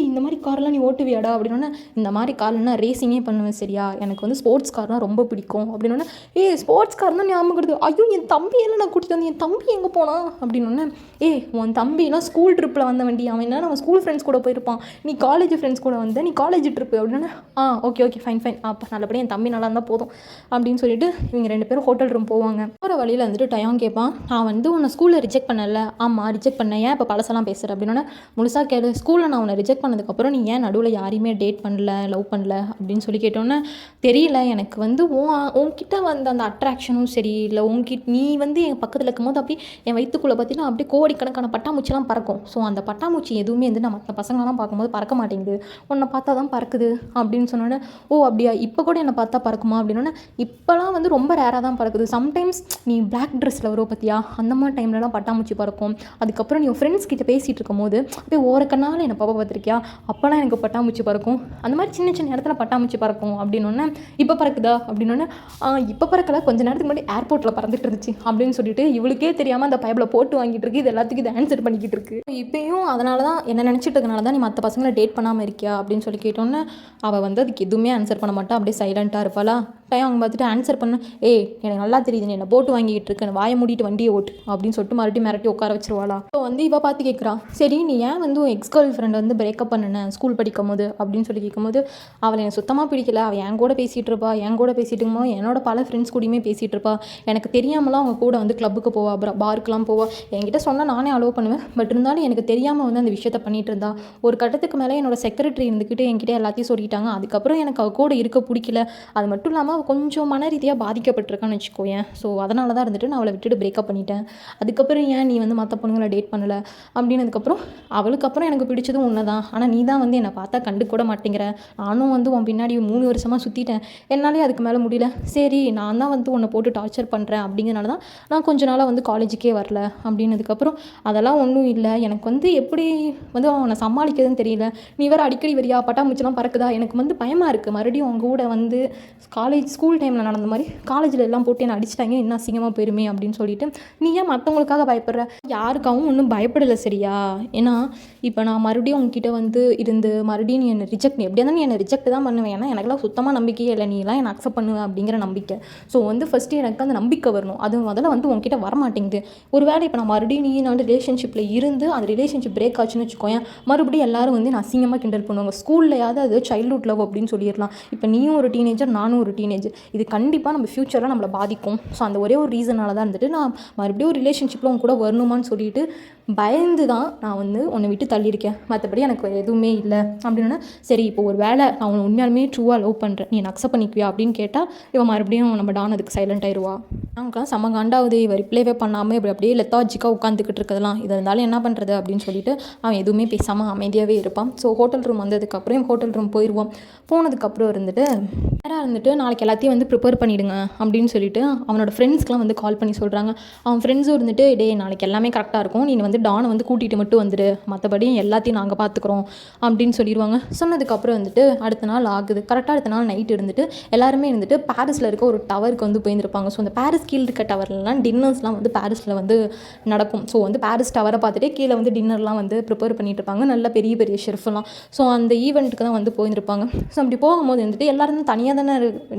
இந்த மாதிரி கார்லாம் நீ ஓட்டுவியாடா அப்படின்னோடனே இந்த மாதிரி கார்னா ரேசிங்கே பண்ணுவேன் சரியா, எனக்கு வந்து ஸ்போர்ட்ஸ் கார்னால் ரொம்ப பிடிக்கும் அப்படின்னோடனே ஸ்போர்ட்ஸ் கார் தான் ஞாபகம் வருது, ஐயோ என் தம்பியெல்லாம் நான் கூட்டிகிட்டு வந்தேன், என் தம்பி எங்கே போனான் அப்படின்னோடனே உன் தம்பினா ஸ்கூல் ட்ரிப்பில் வந்த வண்டி, அவன் என்ன நம்ம ஸ்கூல் ஃப்ரெண்ட்ஸ் கூட போயிருப்பான், நீ காலேஜ் ஃப்ரெண்ட்ஸ் கூட வந்த, நீ காலேஜ் ட்ரிப்பு அப்படின்னா ஓகே ஃபைன் அப்போ நல்லபடியாக என் தம்பி நல்லா இருந்தால் போதும் அப்படின்னு சொல்லிட்டு இவங்க 2 பேரும் ஹோட்டல் ரூம் போவாங்க. போகிற வழியில் வந்துட்டு டயாங் கேட்பான், நான் வந்து உன்னை ஸ்கூலில் ரிஜெக்ட் பண்ணல, ஆமாம் ரிஜெக்ட் பண்ணேன், ஏன் இப்போ பழசெல்லாம் பேசுகிறேன் அப்படின்னோடனே முழுசாக கேளு, ஸ்கூலில் நான் உன்னை ரிஜெக்ட் பண்ணதுக்கப்புறம் நீ ஏன் நடுவில் யாரையுமே டேட் பண்ணல, லவ் பண்ணல அப்படின்னு சொல்லி கேட்டோன்னே, தெரியல எனக்கு வந்து உன்கிட்ட வந்து அந்த அட்ராக்ஷனும் சரி, இல்லை நீ வந்து என் பக்கத்தில் இருக்கும்போது அப்படியே என் வயிற்றுக்குள்ளே பார்த்தீங்கன்னா அப்படியே கோடிக்கணக்கான பட்டாம்பூச்சிலாம் பறக்கும். ஸோ அந்த பட்டாம்பூச்சி எதுவுமே வந்து நான் மற்ற பசங்களெலாம் பார்க்கும்போது பறக்க மாட்டேங்குது, உன்னை பார்த்தா தான் பறக்குது அப்படின்னு சொன்னோன்னே, ஓ அப்படியா, இப்போ கூட என்னை பார்த்தா பறக்குமா அப்படின்னோடனே, இப்போலாம் வந்து ரொம்ப ரேராக தான் பறக்குது. சம்டைம்ஸ் நீ பிளாக் ட்ரெஸ்ஸில் வருவ பார்த்தியா, அந்த மாதிரி டைம்லலாம் பட்டாம்பூச்சி பறக்கும். அதுக்கப்புறம் நீ ஃப்ரெண்ட்ஸ் கிட்ட பேசிகிட்டு இருக்கும்போது அப்படியே ஓரக்கண்ணால் என்னை பாப்பா பார்த்துருக்கியா, அப்போலாம் எனக்கு பட்டாம்பூச்சி பறக்கும். அந்த மாதிரி சின்ன சின்ன இடத்துல பட்டாம்பூச்சி பறக்கும் அப்படின்னோடனே, இப்போ பறக்குதா அப்படின்னோடனே, இப்போ பறக்கல, கொஞ்சம் நேரத்துக்கு முன்னாடி ஏர்போர்ட்டில் பறந்துட்டு இருந்துச்சு அப்படின்னு சொல்லிட்டு இவளுக்கே தெரியாமல் அந்த பைபிளை போட்டு வாங்கிட்டு இருக்கு. இது எல்லாத்துக்கும் இது ஆன்சர் பண்ணிக்கிட்டு இருக்கு. இப்பயும் அதனால தான் என்ன நினச்சிட்டு இருக்கனால தான் நீ மற்ற பசங்களை டேட் பண்ணாமல் இருக்கியா அப்படின்னு சொல்லி கேட்டோன்னே, அவள் வந்து அதுக்கு எதுவுமே ஆன்சர் பண்ண மாட்டா, அப்படியே சைலண்ட்டாக இருப்பாளா. அவங்க பார்த்துட்டு ஆன்சர் பண்ண, எனக்கு நல்லா தெரியுது நீ என்னை போட்டு வாங்கிட்டு இருக்கேன், வாயை மூடிட்டு வண்டியை ஓட்டு அப்படின்னு சொல்லிட்டு மறுபடியும் மிரட்டி உட்கார வச்சிருவாளா. ஸோ வந்து இவள் பார்த்து கேட்குறா, சரி நீ ஏன் வந்து உன் எக்ஸ் கேர்ள் ஃப்ரெண்டை வந்து பிரேக்கப் பண்ணினேன் ஸ்கூல் படிக்கும் போது அப்படின்னு சொல்லி கேட்கும்போது, அவளை எனக்கு சுத்தமாக பிடிக்கல, அவள் என் கூட பேசிகிட்டு இருப்பா, என் கூட பேசிகிட்டு இருக்கும்போது என்னோட பல ஃப்ரெண்ட்ஸ் கூடயுமே பேசிகிட்டு இருப்பா, எனக்கு தெரியாமலாம் அவங்க கூட வந்து கிளப்புக்கு போவா, பார்க்குலாம் போவா, என்கிட்ட சொன்னால் நானே அலோவ் பண்ணுவேன், பட் இருந்தாலும் எனக்கு தெரியாமல் வந்து அந்த விஷயத்தை பண்ணிகிட்டு இருந்தா. ஒரு கட்டத்துக்கு மேலே என்னோட செக்ரட்டரி இருந்துக்கிட்டு என்கிட்ட எல்லாத்தையும் சொல்லிட்டாங்க. அதுக்கப்புறம் எனக்கு அவள் கூட இருக்க பிடிக்கல. அது மட்டும் இல்லாமல் அவள் கொஞ்சம் மன ரீதியாக பாதிக்கப்பட்டிருக்கான்னு வச்சுக்கோயேன். ஸோ அதனால தான் இருந்துட்டு நான் அவளை விட்டுட்டு பிரேக்கப் பண்ணிட்டேன். அதுக்கப்புறம் ஏன் நீ வந்து மற்ற பொண்ணுங்களை டேட் பண்ணலை அப்படின்னதுக்கப்புறம், அவளுக்கப்புறம் எனக்கு பிடிச்சதும் ஒன்று தான், ஆனால் நீ தான் வந்து என்னை பார்த்தா கண்டு கூட மாட்டேங்கிற, நானும் வந்து உன் பின்னாடி 3 வருஷமாக சுற்றிட்டேன், என்னாலே அதுக்கு மேலே முடியல, சரி நான் தான் வந்து உன்னை போட்டு டார்ச்சர் பண்ணுறேன் அப்படிங்கிறனால தான் நான் கொஞ்ச நாளாக வந்து காலேஜுக்கே வரல அப்படின்னதுக்கப்புறம், அதெல்லாம் ஒன்றும் இல்லை, எனக்கு வந்து எப்படி வந்து அவனை சமாளிக்கிறதுன்னு தெரியல, நீ வேறு அடிக்கடி வரியா, பட்டாம்பூச்சிலாம் பறக்குதா, எனக்கு வந்து பயமாக இருக்குது, மறுபடியும் அவங்க கூட வந்து ஸ்கூல் டைமில் நடந்த மாதிரி காலேஜில் எல்லாம் போட்டு என்னை அடிச்சிட்டாங்க, இன்னும் அசிங்கமாக போயிருமே அப்படின்னு சொல்லிட்டு, நீ ஏன் மற்றவங்களுக்காக பயப்படுற, யாருக்காகவும் ஒன்றும் பயப்படலை சரியா, ஏன்னா இப்போ நான் மறுபடியும் உங்ககிட்ட வந்து இருந்து மறுபடியும் நீ என்னை ரிஜெக்ட், நீ எப்படியா தான் நீ என்னை ரிஜெக்ட் தான் பண்ணுவேன், ஏன்னா எனக்குலாம் சுத்தமாக நம்பிக்கையே இல்லை, நீ எல்லாம் என்னை அக்செப்ட் பண்ணுவேன் அப்படிங்கிற நம்பிக்கை. ஸோ வந்து ஃபஸ்ட்டு எனக்கு அந்த நம்பிக்கை வரணும், அது முதல்ல வந்து உங்ககிட்ட வரமாட்டேங்குது. ஒரு வேளை இப்போ நான் மறுபடியும் நீ நான் ரிலேஷன்ஷிப்பில் இருந்து அந்த ரிலேஷன்ஷிப் பிரேக் ஆச்சுன்னு வச்சுக்கோயேன், மறுபடியும் எல்லாரும் வந்து நான் அசிங்கமாக கிண்டல் பண்ணுவாங்க, ஸ்கூல்லையாவது அது சைல்ட்ஹுட் லவ் அப்படின்னு சொல்லிடலாம், இப்போ நீயும் ஒரு டீனேஜர் நானும் ஒரு டீனேஜர், இது கண்டிப்பாக நம்ம ஃப்யூச்சரில் நம்மளை பாதிக்கும். ஸோ அந்த ஒரே ஒரு ரீசனால தான் இருந்துட்டு நான் மறுபடியும் ஒரு ரிலேஷன்ஷிப்பில் உங்க கூட வரணுமான்னு சொல்லிட்டு பயந்து தான் நான் வந்து உன்னை விட்டு தள்ளியிருக்கேன், மற்றபடி எனக்கு எதுவுமே இல்லை அப்படின்னா. சரி இப்போ ஒரு வேளை நான் உன்னை உண்மையாலுமே ட்ரூவாக லவ் பண்ணுறேன், நீ அக்செப்ட் பண்ணிக்குவியா அப்படின்னு கேட்டால் இவன் மறுபடியும் நம்ம டான் அதுக்கு சைலண்ட் ஆயிடுவா. நமக்குலாம் செம்ம காண்டாவது, இவர் ரிப்ளைவே பண்ணாமல் இப்படி அப்படியே லெத்தாஜிக்காக உட்காந்துக்கிட்டு இருக்கிறதுலாம், இது இருந்தாலும் என்ன பண்ணுறது அப்படின்னு சொல்லிட்டு அவன் எதுவுமே பேசாமல் அமைதியாகவே இருப்பான். ஸோ ஹோட்டல் ரூம் வந்ததுக்கப்புறம் ஹோட்டல் ரூம் போயிடுவான். போனதுக்கப்புறம் இருந்துட்டு நேராக இருந்துட்டு நாளைக்கு எல்லாத்தையும் வந்து ப்ரிப்பேர் பண்ணிவிடுங்க அப்படின்னு சொல்லிட்டு அவனோட ஃப்ரெண்ட்ஸ்க்குலாம் வந்து கால் பண்ணி சொல்கிறாங்க. அவன் ஃப்ரெண்ட்ஸும் இருந்துட்டு, நாளைக்கு எல்லாமே கரெக்டாக இருக்கும், நீ வந்து டானை வந்து கூட்டிகிட்டு மட்டும் வந்துடு, மற்றபடி எல்லாத்தையும் நாங்கள் பார்த்துக்குறோம் அப்படின்னு சொல்லிடுவாங்க. சொன்னதுக்கப்புறம் வந்துட்டு அடுத்த நாள் ஆகுது. கரெக்டாக அடுத்த நாள் நைட் இருந்துட்டு எல்லாருமே இருந்துட்டு பாரிஸில் இருக்க ஒரு டவருக்கு வந்து போயிருந்துருப்பாங்க. ஸோ அந்த பாரிஸ் கீழே இருக்க டவர்லாம் டின்னர்ஸ்லாம் வந்து பாரிஸில் வந்து நடக்கும். ஸோ வந்து பாரிஸ் டவரை பார்த்துட்டு கீழே வந்து டின்னர்லாம் வந்து ப்ரிப்பேர் பண்ணிட்டு இருப்பாங்க, நல்ல பெரிய பெரிய ஷெஃப்லாம். ஸோ அந்த ஈவெண்ட்டுக்கு தான் வந்து போயிருந்துருப்பாங்க. ஸோ அப்படி போகும்போது வந்துட்டு எல்லாரும் தனியாக தானே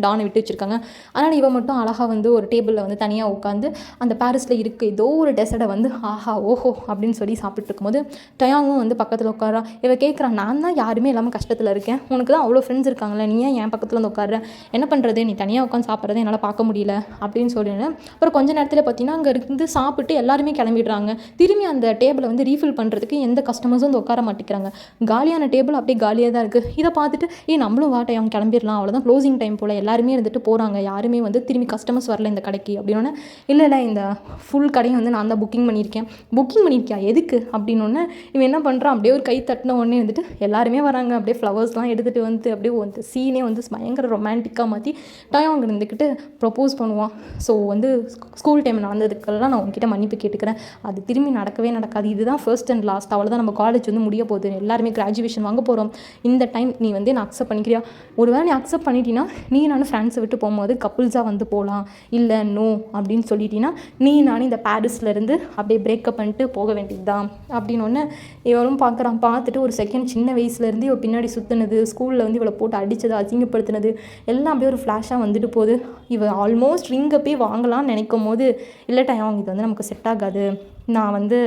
டானை விட்டு வச்சுருக்காங்க, அதனால் இவன் மட்டும் அழகாக வந்து ஒரு டேபிளில் வந்து தனியாக உட்காந்து அந்த பாரிஸில் இருக்க ஏதோ ஒரு டெசர்ட்டை வந்து ஆஹா ஓஹோ அப்படின்னு சொல்லி சாப்பிட்டு இருக்கும்போது டயாங்கும் வந்து பக்கத்தில் உட்காரா. இவன் கேட்குறான், நான் தான் யாருமே இல்லாமல் கஷ்டத்தில் இருக்கேன், உனக்கு தான் அவ்வளோ ஃப்ரெண்ட்ஸ் இருக்காங்களே, நீ ஏன் என் பக்கத்தில் வந்து உட்கார, என்ன பண்ணுறது, நீ தனியாக உட்காந்து சாப்பிட்றதை என்னால் பார்க்க முடியல அப்படின்னு சொல்லிடுறேன். அப்புறம் கொஞ்சம் நேரத்தில் பார்த்தீங்கன்னா அங்கே இருந்து சாப்பிட்டு எல்லாருமே கிளம்பிடுறாங்க. திரும்பி அந்த டேபிளை வந்து ரீஃபில் பண்ணுறதுக்கு எந்த கஸ்டமர்ஸும் வந்து உட்கார மாட்டேங்கிறாங்க. காலியான டேபிள் அப்படியே காலியாக தான் இருக்குது. இதை பார்த்துட்டு நம்மளும் வாட்டை அவங்க கிளம்பிடலாம், அவ்வளோதான் க்ளோசிங் டைம் போல், எல்லாருமே இருந்துட்டு போகிறாங்க, யாருமே வந்து திரும்பி கஸ்டமர்ஸ் வரல இந்த கடைக்கு அப்படின்னோடனே, இல்லை இந்த ஃபுல் கடையும் வந்து நான் தான் புக்கிங் பண்ணியிருக்கியா எதுக்கு அப்படின்னோடனே இவன் என்ன பண்ணுறான், அப்படியே ஒரு கை தட்டின உடனே வந்துட்டு எல்லாருமே வராங்க, அப்படியே ஃப்ளவர்ஸ்லாம் எடுத்துகிட்டு வந்து அப்படியே வந்து சீனே வந்து பயங்கர ரொமான்டிக்காக மாற்றி டயாங் இருந்துக்கிட்டு ப்ரப்போஸ் பண்ணுவான். ஸோ வந்து ஸ்கூல் டைம் நடந்ததுக்கெல்லாம் நான் உங்ககிட்ட மன்னிப்பு கேட்டுக்கிறேன், அது திரும்பி நடக்கவே நடக்காது, இதுதான் ஃபர்ஸ்ட் அண்ட் லாஸ்ட், அவ்வளோதான், நம்ம காலேஜ் வந்து முடிய போகுது, எல்லாருமே கிராஜுவேஷன் வாங்க போகிறோம், இந்த டைம் நீ வந்து நான் அக்செப்ட் பண்ணிக்கிறியா, ஒருவேளை நீ அக்செப்ட் பண்ணிட்டீங்கன்னா நீ நானும் ஃப்ரெண்ட்ஸை விட்டு போகும்போது கப்புள்ஸாக வந்து போகலாம், இல்லை நோ அப்படின்னு சொல்லிட்டீங்கன்னா நீ நானும் இந்த பாரிஸ்லேருந்து அப்படியே பிரேக்கப் பண்ணிட்டு போக வேண்டியது தான் அப்படின்னு ஒன்று. இவரும் பார்க்குறான், பார்த்துட்டு ஒரு செகண்ட் சின்ன வயசுலேருந்து இவள் பின்னாடி சுற்றுனது, ஸ்கூலில் வந்து இவளை போட்டு அடித்தது, அசிங்கப்படுத்தினது எல்லாம் அப்படியே ஒரு ஃப்ளாஷாக வந்துட்டு போகுது. இவள் ஆல்மோஸ்ட் ரிங்கை போய் வாங்கலாம்னு நினைக்கும் போது, இல்லட்டா அவங்க இது வந்து நமக்கு செட் ஆகாது, நான் வந்து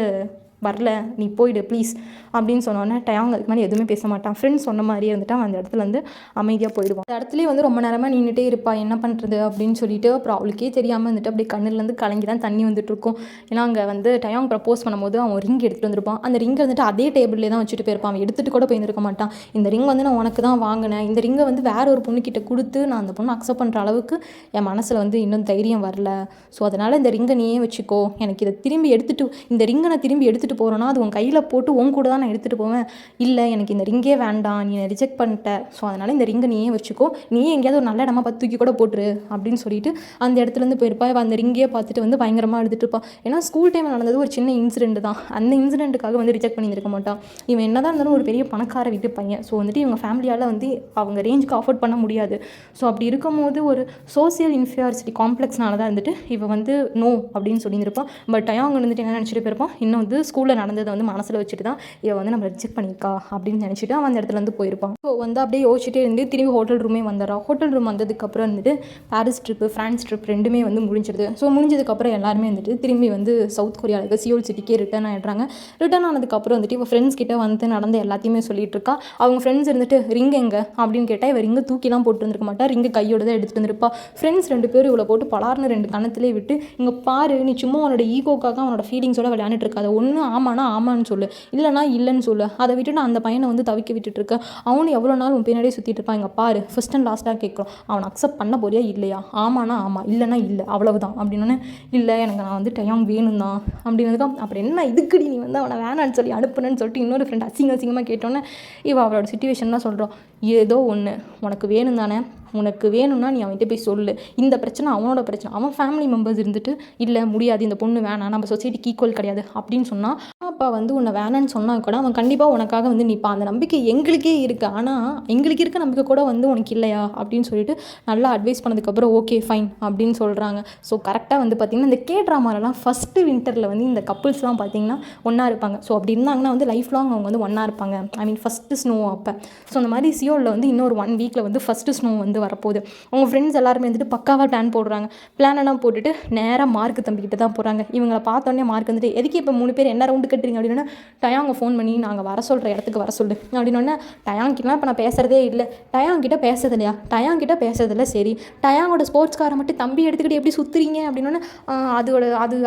வரல, நீ போயிடு ப்ளீஸ் அப்படின்னு சொன்னோன்னே டயாங் அதுக்கு மேலே எதுவுமே பேச மாட்டான். ஃப்ரெண்ட்ஸ் சொன்ன மாதிரியே இருந்துட்டு அவன் அந்த இடத்துல வந்து அமைதியாக போயிடுவான். அந்த இடத்துலேயே வந்து ரொம்ப நேரமாக நின்றுட்டே இருப்பா, என்ன பண்ணுறது அப்படின்னு சொல்லிட்டு. அப்புறம் அவளுக்கே தெரியாமல் வந்துட்டு அப்படியே கண்ணுலேருந்து கலங்கி தான் தண்ணி வந்துட்டு இருக்கும். ஏன்னா அங்கே வந்து டயாங் ப்ரப்போஸ் பண்ணும்போது அவன் ரிங் எடுத்துகிட்டு வந்திருப்பான். அந்த ரிங்கை வந்துட்டு அதே டேபிள்லேயே தான் வச்சுட்டு போயிருப்பான். அவன் எடுத்துகிட்டு கூட போயிருக்க மாட்டான். இந்த ரிங் வந்து நான் உனக்கு தான் வாங்கினேன், இந்த ரிங்கை வந்து வேற ஒரு பொண்ணுக்கிட்ட கொடுத்து நான் அந்த பொண்ணு அக்செப்ட் பண்ணுற அளவுக்கு என் மனசில் வந்து இன்னும் தைரியம் வரல. ஸோ அதனால் இந்த ரிங்கை நீயே வச்சுக்கோ, எனக்கு இதை திரும்பி எடுத்துகிட்டு, இந்த ரிங்கை நான் திரும்பி எடுத்துகிட்டு போகிறேன்னா அது உன் கையில் போட்டு உன் கூட தான் நான் எடுத்துகிட்டு போவேன். இல்லை எனக்கு இந்த ரிங்கே வேண்டாம், நீ ரிஜெக்ட் பண்ணிட்ட, ஸோ அதனால் இந்த ரிங்கை நீயே வச்சுக்கோ, நீயே எங்கேயாவது ஒரு நல்ல இடமா பார்த்து தூக்கி கூட போட்டுரு அப்படின்னு சொல்லிட்டு அந்த இடத்துலேருந்து போயிருப்பா. இவன் அந்த ரிங்கே பார்த்துட்டு வந்து பயங்கரமாக எடுத்துகிட்டு இருப்பான். ஏன்னா ஸ்கூல் டைமில் நடந்தது ஒரு சின்ன இன்சிடென்ட் தான். அந்த இன்சிடென்ட்டுக்காக வந்து ரிஜெக்ட் பண்ணியிருக்க மாட்டான். இவன் என்ன தான் இருந்தாலும் ஒரு பெரிய பணக்கார வீட்டு பையன். ஸோ வந்துட்டு இவங்க ஃபேமிலியால் வந்து அவங்க ரேஞ்சுக்கு அஃபோர்ட் பண்ண முடியாது. ஸோ அப்படி இருக்கும்போது ஒரு சோசியல் இன்ஃபீரியாரிட்டி காம்ப்ளெக்ஸ்னால தான் வந்துட்டு இவன் வந்து நோ அப்படின்னு சொல்லியிருப்பான். பட் டயாங் வந்துட்டு என்ன நினச்சிட்டு போயிருப்பான், இன்னும் வந்து ஸ்கூலில் நடந்ததை வந்து மனசில் வச்சுட்டு தான் இவன் வந்து நம்ம ரிஜெக்ட் பண்ணியிருக்கா அப்படின்னு நினச்சிட்டு அவன் அந்த இடத்துல வந்து போயிருப்பான். ஸோ வந்து அப்படியே யோசிச்சுட்டே இருந்து திரும்பி ஹோட்டல் ரூமே வந்துடுறான். ஹோட்டல் ரூம் வந்ததுக்கப்புறம் வந்துட்டு பாரிஸ் ட்ரிப்பு, ஃப்ரான்ஸ் ட்ரிப் ரெண்டுமே வந்து முடிஞ்சிடுது. ஸோ முடிஞ்சதுக்கப்புறம் எல்லாருமே வந்துட்டு திரும்பி வந்து சவுத் கொரியாவுக்கு சியோல் சிட்டிக்கே ரிட்டர்ன் ஆகிடுறாங்க. ரிட்டர்ன் ஆனதுக்கப்புறம் வந்துட்டு இவன் ஃப்ரெண்ட்ஸ் கிட்ட வந்து நடந்த எல்லாத்தையுமே சொல்லிட்டு இருக்கா. அவங்க ஃப்ரெண்ட்ஸ் இருந்துட்டு ரிங் எங்கே அப்படின்னு கேட்டால் இவன் ரிங்கை தூக்கிலாம் போட்டு இருந்திருக்க மாட்டா, ரிங்கை கையோட தான் எடுத்துகிட்டு வந்திருப்பா. ஃப்ரெண்ட்ஸ் 2 பேரும் இவ்வளோ போட்டு பலார்னு 2 கணத்திலே விட்டு, இங்கே பாரு நீ சும்மா உன்னோட ஈகோக்காக அவனோட ஃபீலிங்ஸோட விளையாண்டுட்டு இருக்காது, ஒன்று ஆமானா ஆமான்னு சொல்லு, இல்லைனா இல்லைன்னு சொல்லு, அதை விட்டு நான் அந்த பையனை வந்து தவிக்க விட்டுட்டு இருக்கேன், அவனு எவ்வளோ நாள் உன் பின்னாடியே சுற்றிட்டு இருப்பான். இங்கே பாரு ஃபர்ஸ்ட் அண்ட் லாஸ்ட்டாக கேட்குறோம், அவனை அக்செப்ட் பண்ண போறியா இல்லையா, ஆமானா ஆமாம் இல்லைனா இல்லை, அவ்வளவுதான் அப்படின்னு. இல்லை எனக்கு நான் வந்து டயாங் வேணும் தான் அப்படின்னதுக்கு அப்புறம் என்ன இதுக்குடி நீ வந்து அவனை வேணான்னு சொல்லி அனுப்புனேன்னு சொல்லிட்டு இன்னொரு ஃப்ரெண்ட் அசிங்கமாக கேட்டோன்னே இவள் அவளோட சிச்சுவேஷன் தான் சொல்கிறோம். ஏதோ ஒன்று உனக்கு வேணும் தானே, உனக்கு வேணும்னா நீ அவன்கிட்ட போய் சொல்லு, இந்த பிரச்சனை அவனோட பிரச்சனை, அவன் ஃபேமிலி மெம்பர்ஸ் இருந்துட்டு இல்லை முடியாது இந்த பொண்ணு வேணாம் நம்ம சொசைட்டிக்கு ஈக்குவல் கிடையாது அப்படின்னு சொன்னால் அப்பா வந்து உன்னை வேணான்னு சொன்னால் கூட அவன் கண்டிப்பாக உனக்காக வந்து நிற்பான். அந்த நம்பிக்கை எங்களுக்கே இருக்குது, ஆனால் எங்களுக்கு இருக்க நம்பிக்கை கூட வந்து உனக்கு இல்லையா அப்படின்னு சொல்லிட்டு நல்லா அட்வைஸ் பண்ணதுக்கப்புறம் ஓகே ஃபைன் அப்படின்னு சொல்கிறாங்க. ஸோ கரெக்டாக வந்து பார்த்திங்கன்னா இந்த ட்ராமாலலாம் ஃபஸ்ட்டு வின்டரில் வந்து இந்த கப்புள்ஸ்லாம் பார்த்திங்கன்னா ஒன்றா இருப்பாங்க. ஸோ அப்படி இருந்தாங்கன்னா வந்து லைஃப் லாங் அவங்க வந்து ஒன்றா இருப்பாங்க. ஐ மீன் ஃபஸ்ட்டு ஸ்னோ அப்போ. ஸோ அந்த மாதிரி சியோலில் வந்து இன்னொரு 1 வீக்கில் வந்து ஃபஸ்ட்டு ஸ்னோ வந்து வரப்போகுது. அவங்க ஃப்ரெண்ட்ஸ் எல்லாருமே வந்துட்டு பக்காவாக பிளான் போடுறாங்க. பிளானெல்லாம் போட்டுட்டு நேராக மார்க் தம்பிக்கிட்ட தான் போகிறாங்க. இவங்களை பார்த்தோன்னே மார்க் வந்துட்டு எதுக்கு இப்போ 3 பேர் என்ன ரவுண்டு கட்டுறீங்க அப்படின்னா டயாங்கை ஃபோன் பண்ணி நாங்கள் வர சொல்கிற இடத்துக்கு வர சொல்லு அப்படின்னோடனே டயாங்கிட்டலாம் இப்போ நான் பேசுகிறதே இல்லை, டயாங்கிட்ட பேசுறது இல்லையா, டயாங்கிட்ட பேசுறதில்ல, சரி டயாங்கோட ஸ்போர்ட்ஸ் காரை மட்டும் தம்பி எடுத்துக்கிட்டு எப்படி சுற்றுறீங்க அப்படின்னோடனே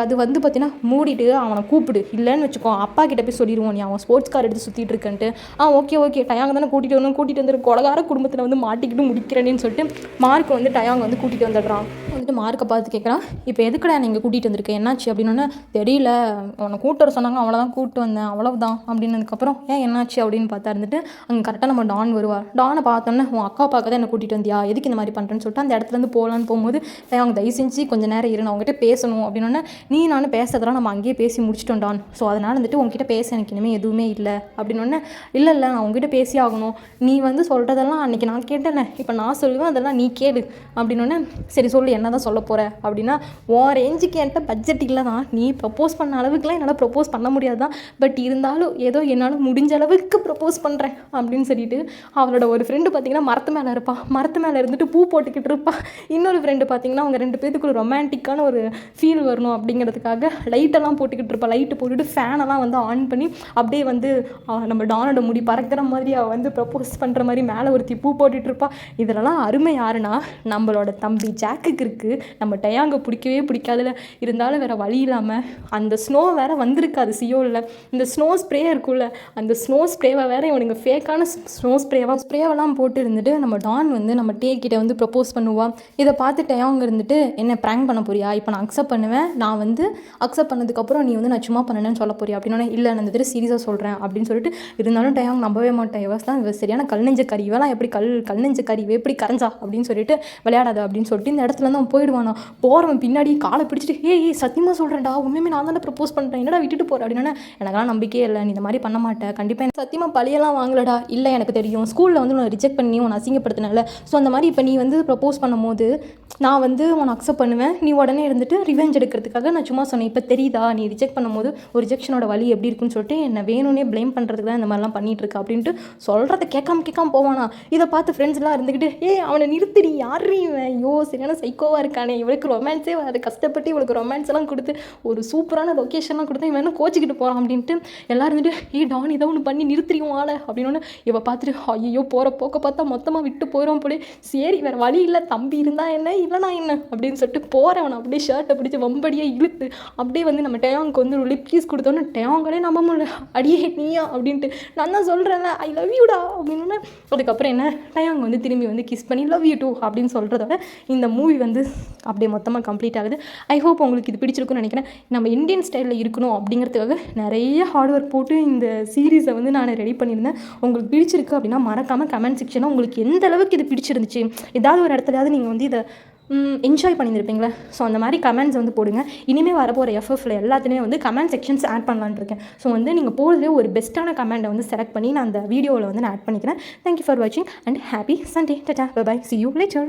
அது வந்து பார்த்தீங்கன்னா மூடிட்டு அவனை கூப்பிடு, இல்லைன்னு வச்சுக்கோ அப்பா கிட்ட போய் சொல்லிடுவோம் நீ அவன் ஸ்போர்ட்ஸ் கார் எடுத்து சுற்றிட்டு இருக்கன்ட்டு. ஓகே டயாங்க தானே கூட்டிகிட்டு வந்து கொலகார குடும்பத்தில் வந்து மாட்டிக்கிட்டு முடிக்கிறேன்னு சொல்லிட்டு மார்க் வந்து டயாங் வந்து கூட்டிகிட்டு வந்துடுறான். வந்துட்டு மார்க்கை பார்த்து கேட்குறான், இப்போ எதுக்குடா நீங்கள் கூட்டிகிட்டு வந்திருக்கேன் என்னாச்சு அப்படின்னோடனே தெரியல உன்னை கூட்டு வர சொன்னாங்க அவ்வளோதான் கூப்பிட்டு வந்தேன் அவ்வளவுதான் அப்படின்னதுக்கப்புறம் ஏன் என்னாச்சு அப்படின்னு பார்த்தா இருந்துட்டு அங்கே கரெக்டாக நம்ம டான் வருவார். டானை பார்த்தோன்னே உன் அக்கா பார்க்க தான் என்னை கூட்டிகிட்டு வந்தியா, எதுக்கு இந்த மாதிரி பண்ணுறேன்னு சொல்லிட்டு அந்த இடத்துலேருந்து போகலான்னு போகும்போது அவங்க தயவு செஞ்சு கொஞ்சம் நேரம் இரு நான் உங்ககிட்ட பேசணும் அப்படின்னோடனே நீ நானும் பேசுறதெல்லாம் நம்ம அங்கேயே பேசி முடிச்சிட்டோம் டான், ஸோ அதனால் வந்துட்டு உங்ககிட்ட பேச எனக்கு இனிமேல் எதுவுமே இல்லை அப்படின்னோடனே இல்லை நான் உங்ககிட்ட பேசி ஆகணும், நீ வந்து சொல்கிறதெல்லாம் அன்றைக்கி நான் கேட்டேனே இப்போ நான் சொல்லுவேன் அதெல்லாம் நீ கேளு அப்படின்னோடனே சரி சொல்லு என்ன தான் சொல்ல போகிற அப்படின்னா உன் ரேஞ்சுக்கு என்கிட்ட பட்ஜெட் இல்லை தான், நீ ப்ரப்போஸ் பண்ண அளவுக்குலாம் என்னால் ப்ரப்போஸ் பண்ண முடியாது தான், பட் இருந்தாலும் ஏதோ என்னால் முடிஞ்ச அளவுக்கு ப்ரப்போஸ் பண்ணுறேன் அப்படின்னு சொல்லிட்டு அவளோட ஒரு ஃப்ரெண்டு பார்த்திங்கன்னா மரத்து மேலே இருப்பாள், மரத்து மேலே இருந்துட்டு பூ போட்டுக்கிட்டு இருப்பாள். இன்னொரு ஃப்ரெண்டு பார்த்திங்கன்னா அவங்க 2 பேத்துக்குள்ள ரொமான்டிக்கான ஒரு ஃபீல் வரணும் அப்படிங்கிறதுக்காக லைட்டெல்லாம் போட்டுக்கிட்டு இருப்பாள். லைட்டு போட்டுட்டு ஃபேனெல்லாம் வந்து ஆன் பண்ணி அப்படியே வந்து நம்ம டானோட முடி பறக்கிற மாதிரி அவள் வந்து ப்ரப்போஸ் பண்ணுற மாதிரி மேலே ஒருத்தி பூ போட்டுட்டு இருப்பாள். இதெல்லாம் அருமை யாருன்னா நம்மளோட தம்பி ஜாக்குக்கு இருக்குது. நம்ம டயாங்கை பிடிக்கவே பிடிக்காதுல, இருந்தாலும் வேறு வழி இல்லாமல் அந்த ஸ்னோ வேறு வந்திருக்காது சியோலில், இந்த ஸ்னோ ஸ்ப்ரே இருக்குல்ல அந்த ஸ்னோ ஸ்ப்ரேவை வேறு இவனுங்க ஃபேக்கான ஸ்னோ ஸ்ப்ரேவெல்லாம் போட்டு இருந்துட்டு நம்ம டான் வந்து நம்ம கிட்ட வந்து ப்ரப்போஸ் பண்ணுவான். இதை பார்த்து டயாங் இருந்துட்டு என்ன ப்ராங்க் பண்ண போறியா, இப்போ நான் அக்செப்ட் பண்ணுவேன், நான் வந்து அக்செப்ட் பண்ணதுக்கப்புறம் நீ வந்து நான் சும்மா பண்ணணும்னு சொல்ல போறியா அப்படின்னா இல்லை நான் இந்த தடவை சீரியஸாக சொல்கிறேன் அப்படின்னு சொல்லிட்டு இருந்தாலும் டயாங் நம்பவே மாட்டேன், இவ சரியான கல் நெஞ்சக்காரி, இவெல்லாம் எப்படி கல் நெஞ்சக்காரி இவ எப்படி கரைஞ்சா அப்படின்னு சொல்லிட்டு விளையாடாது அப்படின்னு சொல்லிட்டு இந்த இடத்துல வந்து அவன் போயிடுவானா. போகிறவன் பின்னாடி காலை பிடிச்சிட்டு ஏய் சத்தியமாக சொல்கிறேன்டா உண்மையுமே நான் தானே ப்ரப்போஸ் பண்ணுறேன் என்னடா விட்டுட்டு போகிறேன் அப்படின்னா எனக்கெல்லாம் நம்பிக்கையே இல்லை, நீ இந்த மாதிரி பண்ண மாட்டேன் கண்டிப்பாக எனக்கு சத்தியமாக பழியெல்லாம் வாங்கலடா, இல்லை எனக்கு தெரியும் ஸ்கூலில் வந்து உன்னை ரிஜெக்ட் பண்ணி உன்னை அசிங்கப்படுத்தினால, ஸோ அந்த மாதிரி இப்போ நீ வந்து ப்ரப்போஸ் பண்ணும்போது நான் வந்து உன்னை அக்செப்ட் பண்ணுவேன், நீ உடனே இருந்துட்டு ரிவெஞ்ச் எடுக்கிறதுக்காக நான் சும்மா சொன்னேன், இப்போ தெரியுதா நீ ரிஜெக்ட் பண்ணும்போது ஒரு ரிஜெக்ஷனோட வலி எப்படி இருக்குன்னு சொல்லிட்டு என்னை வேணும்னே ப்ளேம் பண்ணுறதுக்கு தான் இந்த மாதிரிலாம் பண்ணிட்டு இருக்கா அப்படின்ட்டு சொல்கிறத கேட்காம போவானா. இதை பார்த்து ஃப்ரெண்ட்ஸ்லாம் இருந்துக்கிட்டு அவனை நிறுத்திடி யாரு இவன், ஐயோ சரியான சைக்கோவாக இருக்கானே, இவளுக்கு ரொமான்ஸே வராது, கஷ்டப்பட்டு இவளுக்கு ரொமான்ஸ் எல்லாம் கொடுத்து ஒரு சூப்பரான லொக்கேஷன்லாம் கொடுத்தா இவன் என்ன கோச்சிக்கிட்டு போகிறான் அப்படின்ட்டு எல்லாரும் வந்துட்டு டான் இதை ஒன்று பண்ணி நிறுத்திரியும் ஆளை அப்படின்னு இவ பார்த்துட்டு ஐயோ போகிற போக்க பார்த்தா மொத்தமாக விட்டு போயிடும் போலே, சரி வேறு வழி இல்லை, தம்பி இருந்தால் என்ன இல்லைனா என்ன அப்படின்னு சொல்லிட்டு போகிறவன் அப்படியே ஷர்ட்டை பிடிச்சி வம்படியாக இழுத்து அப்படியே வந்து நம்ம டேயாங்க்கு வந்து ஒரு லிப்கீஸ் கொடுத்தோன்னு டேயாங்களே நம்ப முடியல, அடியே நீயா அப்படின்ட்டு நான் தான் சொல்கிறேன்ல ஐ லவ் யூடா அப்படின்னு. அதுக்கப்புறம் என்ன டேயாங் வந்து திரும்பி வந்து கிஸ் பண்ணி லவ் யூ டூ அப்படின்னு சொல்கிறதோட இந்த மூவி வந்து அப்படியே மொத்தமாக கம்ப்ளீட் ஆகுது. ஐ ஹோப் உங்களுக்கு இது பிடிச்சிருக்குன்னு நினைக்கிறேன். நம்ம இந்தியன் ஸ்டைலில் இருக்கணும் அப்படிங்கிறதுக்காக நிறைய ஹார்ட் ஒர்க் போட்டு இந்த சீரீஸை வந்து நான் ரெடி பண்ணியிருந்தேன். உங்களுக்கு பிடிச்சிருக்கு அப்படின்னா மறக்காமல் கமெண்ட் செக்ஷனில் உங்களுக்கு எந்த அளவுக்கு இது பிடிச்சிருந்துச்சு, ஏதாவது ஒரு இடத்துலையாவது நீங்கள் வந்து இதை என்ஜாய் பண்ணியிருப்பீங்களே, ஸோ அந்த மாதிரி கமெண்ட்ஸ் வந்து போடுங்க. இனிமேல் வரப்போகிற எஃப்எஃப்ல எல்லாத்துலேயுமே வந்து கமெண்ட் செக்ஷன்ஸ் ஆட் பண்ணலான்னு இருக்கேன். ஸோ வந்து நீங்கள் போகிறதுலே ஒரு பெஸ்ட்டான கமெண்ட்டை வந்து செலக்ட் பண்ணி நான் அந்த வீடியோவில் வந்து நான் ஆட் பண்ணிக்கிறேன். தேங்க்யூ ஃபார் வாட்சிங் அண்ட் ஹாப்பி சண்டே. டாடா bye bye, see you later.